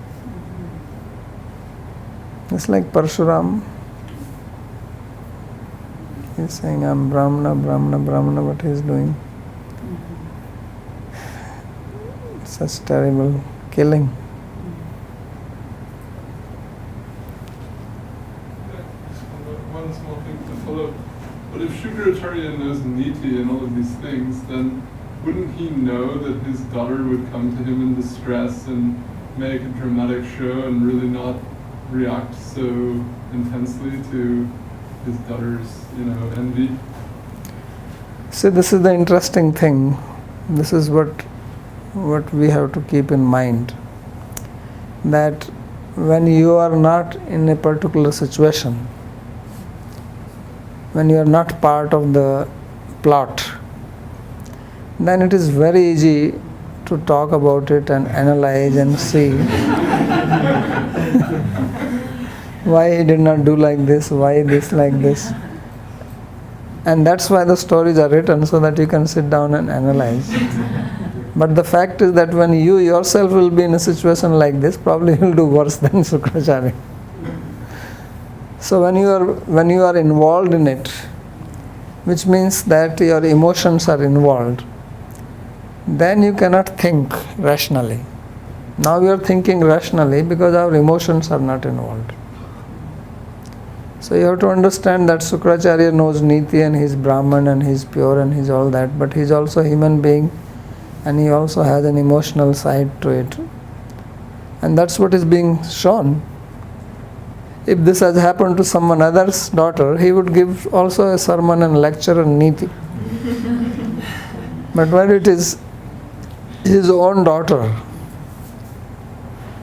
It's like Parshuram. He's saying, I'm Brahmana, Brahmana, Brahmana, what he is doing. Such terrible killing. One small thing to follow. But if Shukracharya knows Niti and all of these things, then wouldn't he know that his daughter would come to him in distress and make a dramatic show and really not react so intensely to his daughter's, envy? See, this is the interesting thing. This is what we have to keep in mind. That when you are not in a particular situation, when you are not part of the plot, then it is very easy to talk about it and analyze and see why he did not do like this, why this like this. And that's why the stories are written, so that you can sit down and analyze. But the fact is that when you yourself will be in a situation like this, probably you will do worse than Sukracharya. So when you are involved in it, which means that your emotions are involved, then you cannot think rationally. Now you are thinking rationally because our emotions are not involved. So you have to understand that Sukracharya knows Niti and he is Brahman and he is pure and he is all that, but he is also a human being and he also has an emotional side to it. And that's what is being shown. If this has happened to someone other's daughter, he would give also a sermon and lecture on Niti. But when it is his own daughter,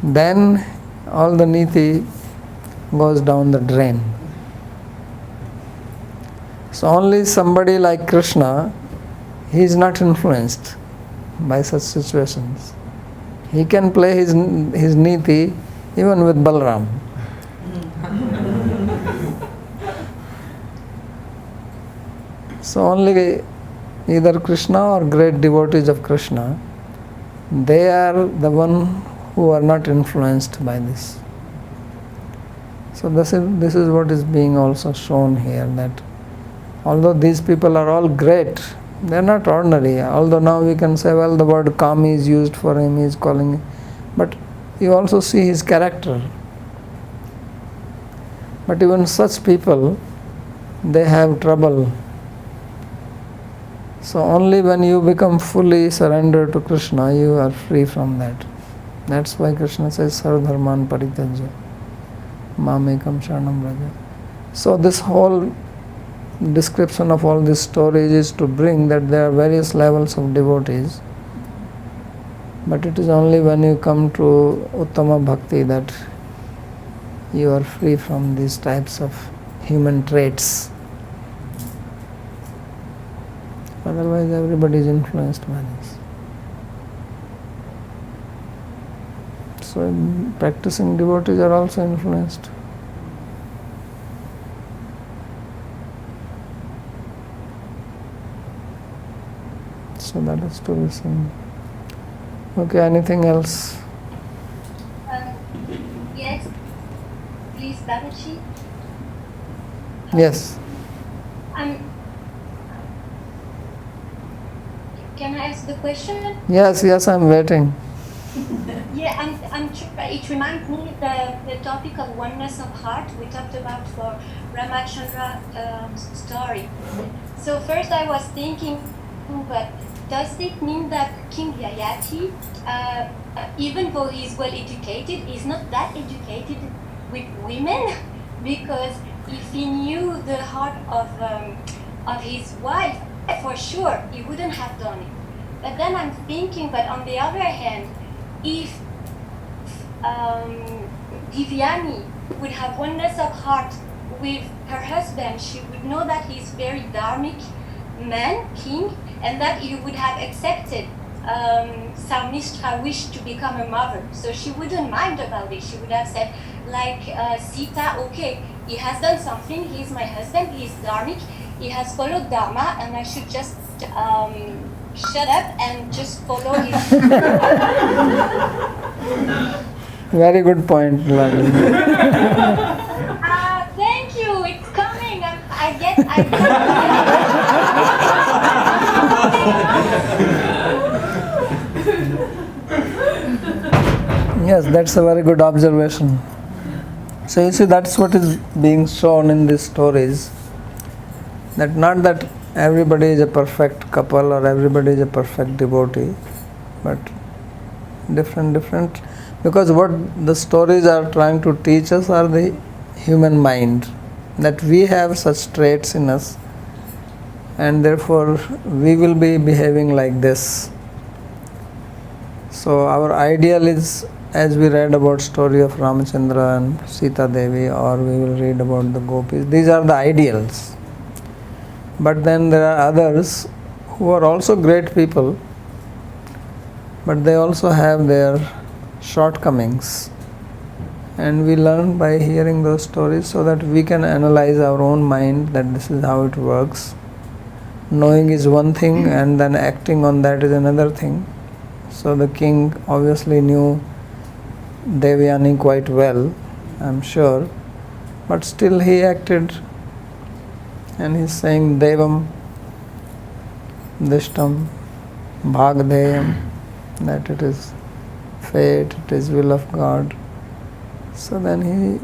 then all the Niti goes down the drain. So only somebody like Krishna, he is not influenced by such situations. He can play his Niti even with Balram. So only either Krishna or great devotees of Krishna, they are the one who are not influenced by this. So this is what is being also shown here, that although these people are all great, they are not ordinary. Although now we can say, well, the word Kami is used for him, he is calling him. But you also see his character. But even such people, they have trouble. So only when you become fully surrendered to Krishna, you are free from that. That's why Krishna says, Sarvadharman Parityajya Mamekam Sharanam Vraja. So this whole description of all these stories is to bring that there are various levels of devotees, but it is only when you come to Uttama Bhakti that you are free from these types of human traits. Otherwise everybody is influenced by this. So practicing devotees are also influenced. So that is to be seen. Okay, anything else? Yes. Please, Babaji. Yes. Can I ask the question? Yes, I'm waiting. Yeah, it reminds me the topic of oneness of heart we talked about for Ramachandra story. So first I was thinking, but does it mean that King Yayati, even though he is well educated, is not that educated with women? Because if he knew the heart of his wife, for sure he wouldn't have done it. But then I'm thinking, but on the other hand, if Divyani would have oneness of heart with her husband, she would know that he's very dharmic man, king, and that he would have accepted Saumishra's wish to become a mother. So she wouldn't mind about it. She would have said, like Sita, okay, he has done something, he's my husband, he's dharmic, he has followed Dharma, and I should just shut up and just follow him. Very good point, Ladli. Thank you, it's coming. I get. Yes, that's a very good observation. So you see, that's what is being shown in these stories. That not that everybody is a perfect couple or everybody is a perfect devotee, but different. Because what the stories are trying to teach us are the human mind, that we have such traits in us and therefore we will be behaving like this. So our ideal is, as we read about story of Ramachandra and Sita Devi, or we will read about the gopis, these are the ideals. But then there are others who are also great people, but they also have their shortcomings. And we learn by hearing those stories so that we can analyze our own mind that this is how it works. Knowing is one thing and then acting on that is another thing. So the king obviously knew Devyani quite well, I'm sure, but still he acted, and he's saying Devam Dishtam Bhagdeyam, that it is fate, it is will of God. So then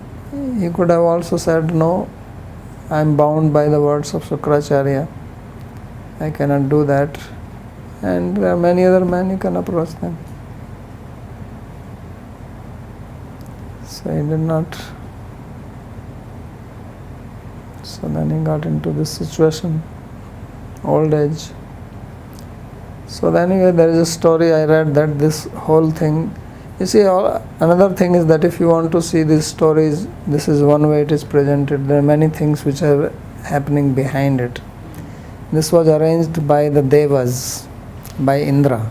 he could have also said, no, I am bound by the words of Sukracharya, I cannot do that. And there are many other men, you can approach them. So he did not. So then he got into this situation, old age. So anyway, there is a story I read that this whole thing, you see, another thing is that if you want to see these stories, this is one way it is presented. There are many things which are happening behind it. This was arranged by the Devas, by Indra.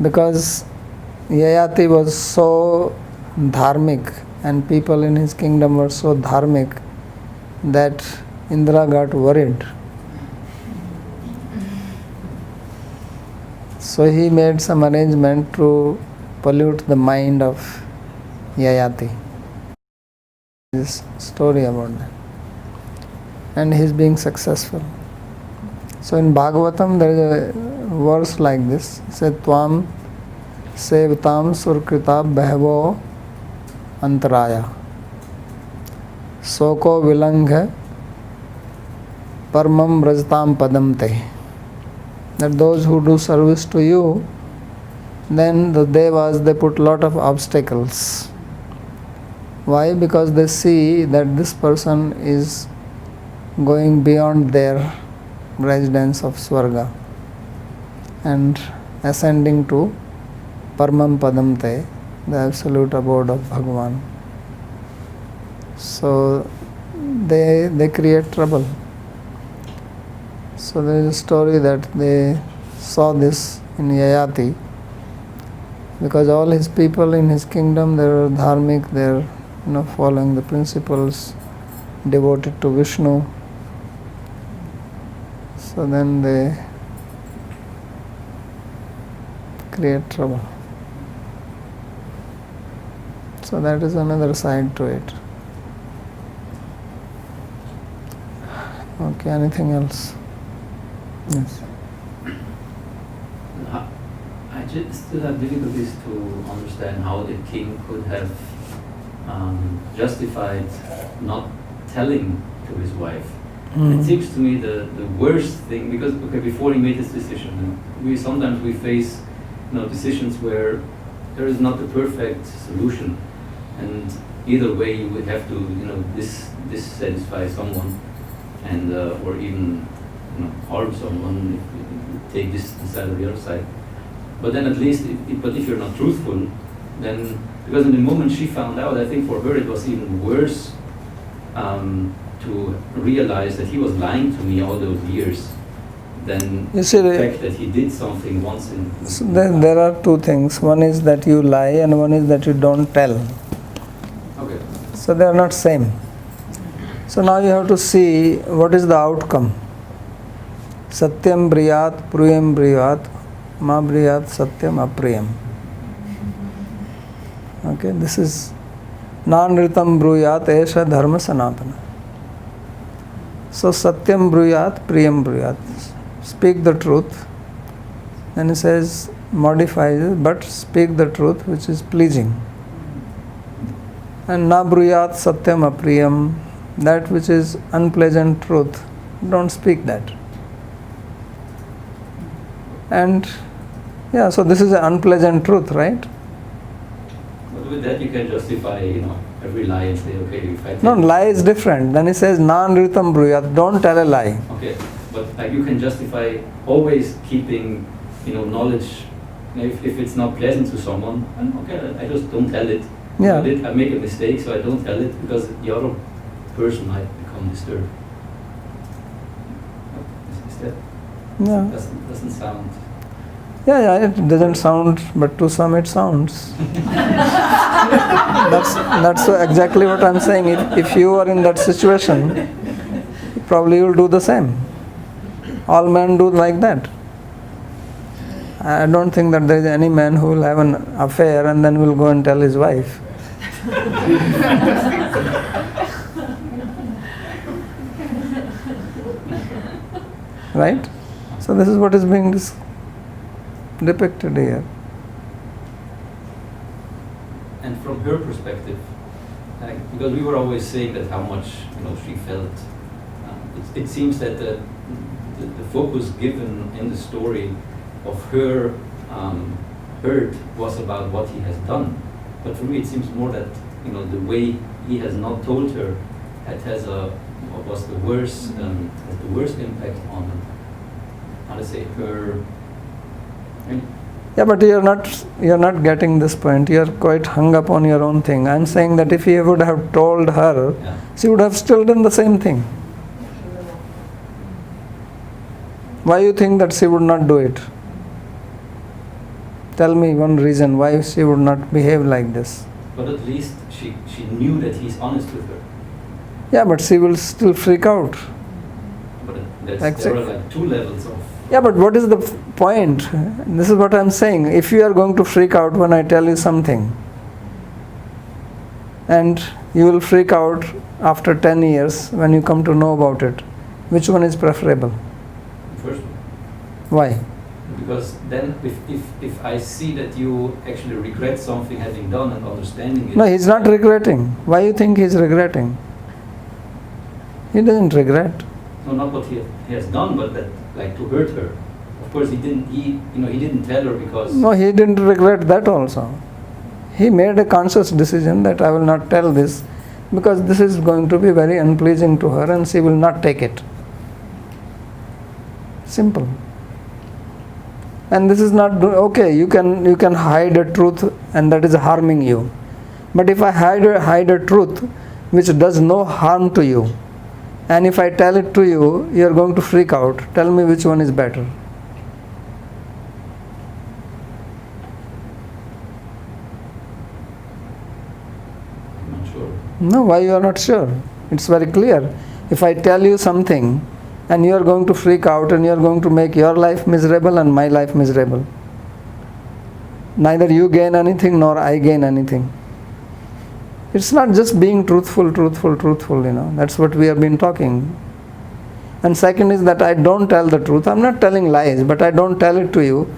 Because Yayati was so dharmic and people in his kingdom were so dharmic that Indra got worried. So he made some arrangement to pollute the mind of Yayati. This story about that. And he is being successful. So in Bhagavatam there is a verse like this. It says, Tvam Sevtam Surkrita Behavo Antaraya Soko Vilangha Parmam Brajtam Padam Te. That those who do service to you, then the Devas, they put lot of obstacles. Why? Because they see that this person is going beyond their residence of Swarga and ascending to Paramam Padam Te, the absolute abode of Bhagavan. So they create trouble. So there is a story that they saw this in Yayati, because all his people in his kingdom, they are dharmic, they are following the principles, devoted to Vishnu. So then they create trouble. So that is another side to it. Okay, anything else? Yes. I just still have difficulties to understand how the king could have justified not telling to his wife. It seems to me the worst thing, because before he made this decision, we face decisions where there is not the perfect solution, and either way you would have to dissatisfy someone, and or even harm someone if you take this side or the other side. But then at least, if you're not truthful, then, because in the moment she found out, I think for her it was even worse to realize that he was lying to me all those years than the fact that he did something once in... So there are two things. One is that you lie and one is that you don't tell. Okay. So they are not same. So now you have to see what is the outcome. Satyam briyat priyam briyat ma briyat satyam apriyam. Okay, this is nanritam bruyat esha dharma sanatana. So satyam bruyat priyam bruyat. Speak the truth. Then he says, modifies it, but speak the truth which is pleasing. And na bruyat satyam apriyam, that which is unpleasant truth, don't speak that. And so this is an unpleasant truth, right? But with that you can justify, every lie and say, okay, if I... No, lie is different. Then he says, nanritam bruyat, don't tell a lie. Okay, but you can justify always keeping, knowledge. If it's not pleasant to someone, okay, I just don't tell it. Yeah. I make a mistake, so I don't tell it, because the other person might become disturbed. Yeah. Yeah. Doesn't sound. Yeah, it doesn't sound, but to some it sounds. That's exactly what I'm saying. If you are in that situation, probably you'll do the same. All men do like that. I don't think that there is any man who will have an affair and then will go and tell his wife. Right? So this is what is being depicted here. And from her perspective, because we were always saying that how much she felt, it seems that the focus given in the story of her hurt was about what he has done. But for me, it seems more that the way he has not told her was the worst impact on, how to say, her. Yeah, but you're not getting this point. You're quite hung up on your own thing. I'm saying that if he would have told her, she would have still done the same thing. Why you think that she would not do it? Tell me one reason why she would not behave like this. But at least she knew that he's honest with her. Yeah, but she will still freak out. But there are like two levels of. Yeah, but what is the point? This is what I'm saying. If you are going to freak out when I tell you something, and you will freak out after 10 years when you come to know about it, which one is preferable? First one. Why? Because then if I see that you actually regret something having done and understanding it. No, he's not regretting. Why you think he's regretting? He doesn't regret. No, not what he has done, but that to hurt her. Of course, he didn't tell her because. No, he didn't regret that also. He made a conscious decision that I will not tell this because this is going to be very unpleasing to her and she will not take it. Simple. And this is not okay. You can hide a truth and that is harming you. But if I hide a truth which does no harm to you, and if I tell it to you, you are going to freak out. Tell me which one is better. I'm not sure. No, why you are not sure? It's very clear. If I tell you something and you are going to freak out and you are going to make your life miserable and my life miserable, neither you gain anything nor I gain anything. It's not just being truthful. That's what we have been talking. And second is that I don't tell the truth. I'm not telling lies, but I don't tell it to you.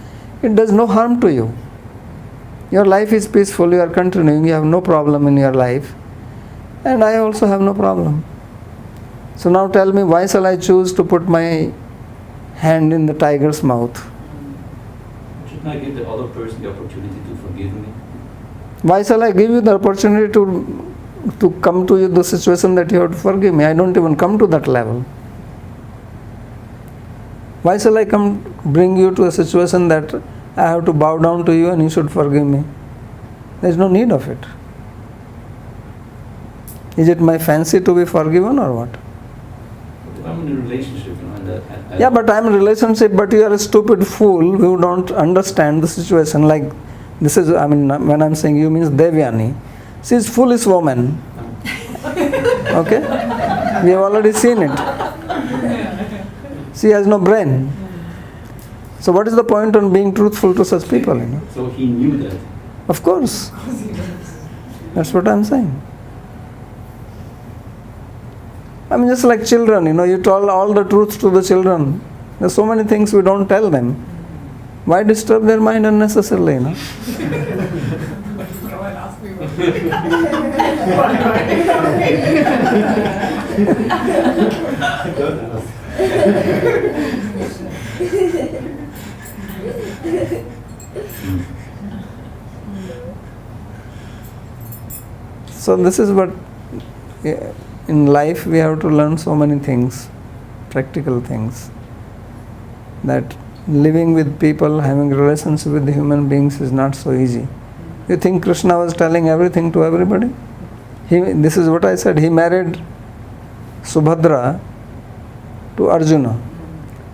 It does no harm to you. Your life is peaceful, you are continuing, you have no problem in your life. And I also have no problem. So now tell me, why shall I choose to put my hand in the tiger's mouth? Shouldn't I give the other person the opportunity to forgive me? Why shall I give you the opportunity to come to you the situation that you have to forgive me? I don't even come to that level. Why shall I bring you to a situation that I have to bow down to you and you should forgive me? There is no need of it. Is it my fancy to be forgiven or what? I'm in a relationship, Yeah, but I'm in a relationship, but you are a stupid fool who don't understand the situation. Like, this is, when I'm saying you means Devyani. She is foolish woman. Okay? We have already seen it. She has no brain. So what is the point on being truthful to such people? So he knew that. Of course. That's what I'm saying. Just like children, you tell all the truths to the children. There's so many things we don't tell them. Why disturb their mind unnecessarily, So this is what in life we have to learn so many things, practical things, that living with people, having relationship with human beings is not so easy. You think Krishna was telling everything to everybody? This is what I said, he married Subhadra to Arjuna.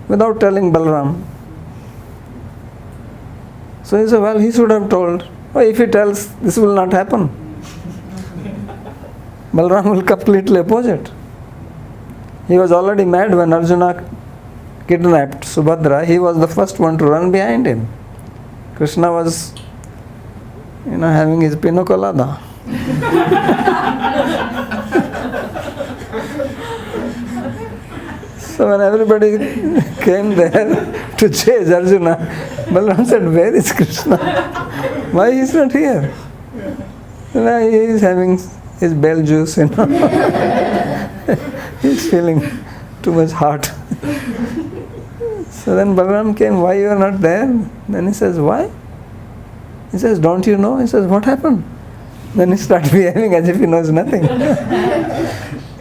without telling Balram. So he said, well, he should have told. Oh, if he tells, this will not happen. Balram will completely oppose it. He was already mad when Arjuna kidnapped Subhadra. He was the first one to run behind him. Krishna was, having his pina colada. So when everybody came there to chase Arjuna, Balaram said, where is Krishna? Why he is not here? He is having his bell juice, He's feeling too much hot. So then Balaram came, why you are not there? Then he says, why? He says, don't you know? He says, what happened? Then he starts behaving as if he knows nothing.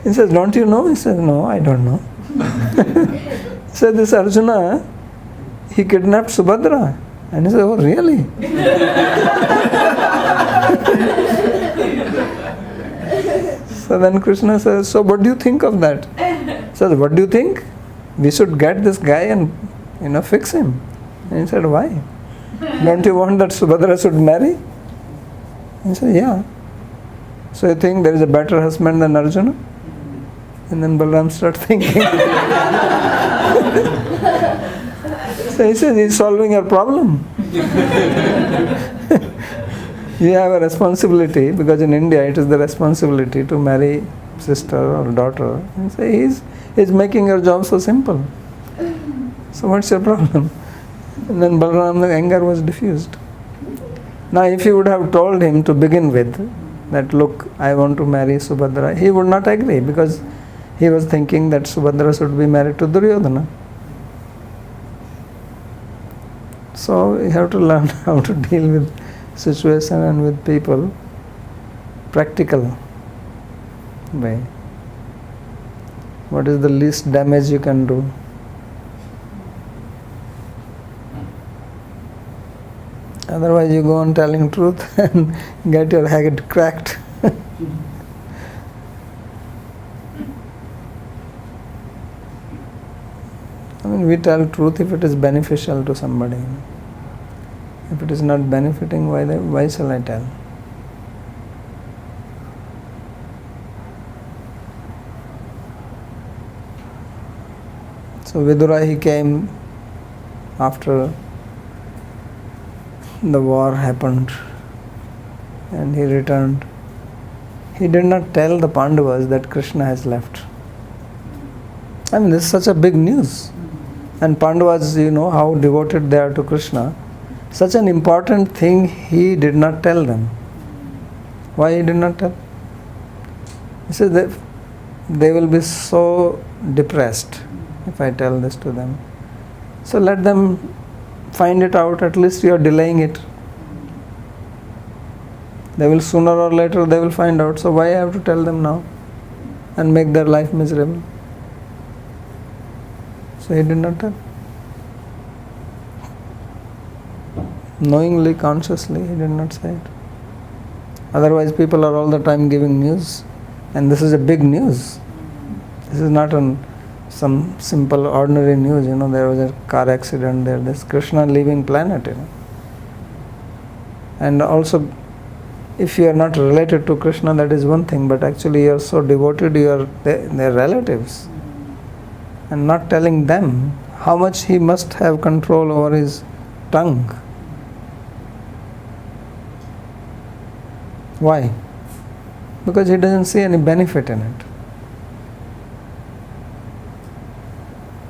He says, don't you know? He says, no, I don't know. So this Arjuna, he kidnapped Subhadra. And he said, oh really? So then Krishna says, so what do you think of that? He says, what do you think? We should get this guy and fix him. And he said, why? Don't you want that Subhadra should marry? He said, yeah. So you think there is a better husband than Arjuna? And then Balaram starts thinking. So he says, he's solving your problem. You have a responsibility, because in India it is the responsibility to marry sister or daughter. And so he's making your job so simple. So what's your problem? And then Balaram's anger was diffused. Now if you would have told him to begin with, that look, I want to marry Subhadra, he would not agree, because he was thinking that Subhadra should be married to Duryodhana. So you have to learn how to deal with situation and with people practical way. What is the least damage you can do? Otherwise you go on telling truth and get your head cracked. We tell truth if it is beneficial to somebody. If it is not benefiting, why shall I tell? So Vidura, he came after the war happened and he returned. He did not tell the Pandavas that Krishna has left. This is such a big news. And Pandavas, how devoted they are to Krishna. Such an important thing he did not tell them. Why he did not tell? He said that they will be so depressed if I tell this to them. So let them find it out, at least you are delaying it. They will sooner or later they will find out. So why I have to tell them now and make their life miserable? So he did not tell. Knowingly, consciously, he did not say it. Otherwise people are all the time giving news, and this is a big news. This is not some simple ordinary news, there was a car accident there, this Krishna leaving planet, And also, if you are not related to Krishna, that is one thing, but actually you are so devoted, they are relatives. And not telling them how much he must have control over his tongue. Why? Because he doesn't see any benefit in it.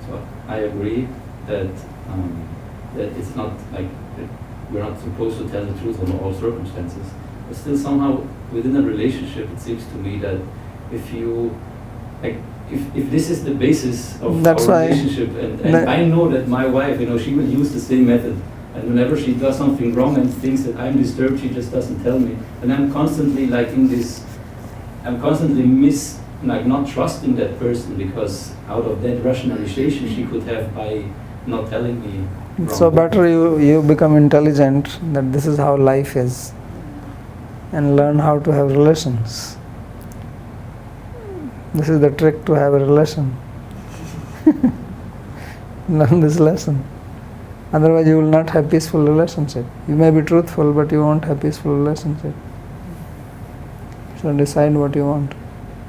So I agree that it's not like we're not supposed to tell the truth under all circumstances, but still somehow within a relationship it seems to me that if you if this is the basis of That's our relationship, and I know that my wife, she will use the same method, and whenever she does something wrong and thinks that I'm disturbed, she just doesn't tell me, and I'm constantly not trusting that person, because out of that rationalization she could have by not telling me. So better you become intelligent that this is how life is, and learn how to have relations. This is the trick to have a relation. Learn this lesson. Otherwise you will not have peaceful relationship. You may be truthful, but you won't have peaceful relationship. So decide what you want.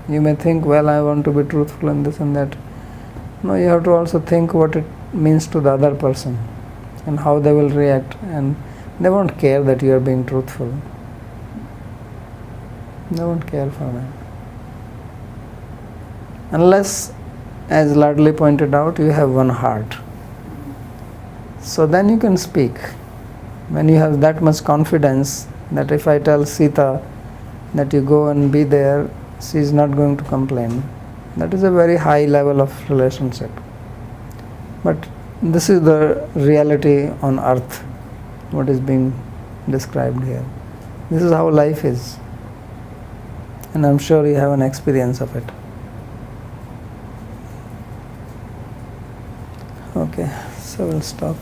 You may think, well, I want to be truthful and this and that. No, you have to also think what it means to the other person and how they will react, and they won't care that you are being truthful. They won't care for that. Unless, as Ladli pointed out, you have one heart. So then you can speak. When you have that much confidence that if I tell Sita that you go and be there, she is not going to complain. That is a very high level of relationship. But this is the reality on earth, what is being described here. This is how life is. And I'm sure you have an experience of it. Okay, so we'll stop.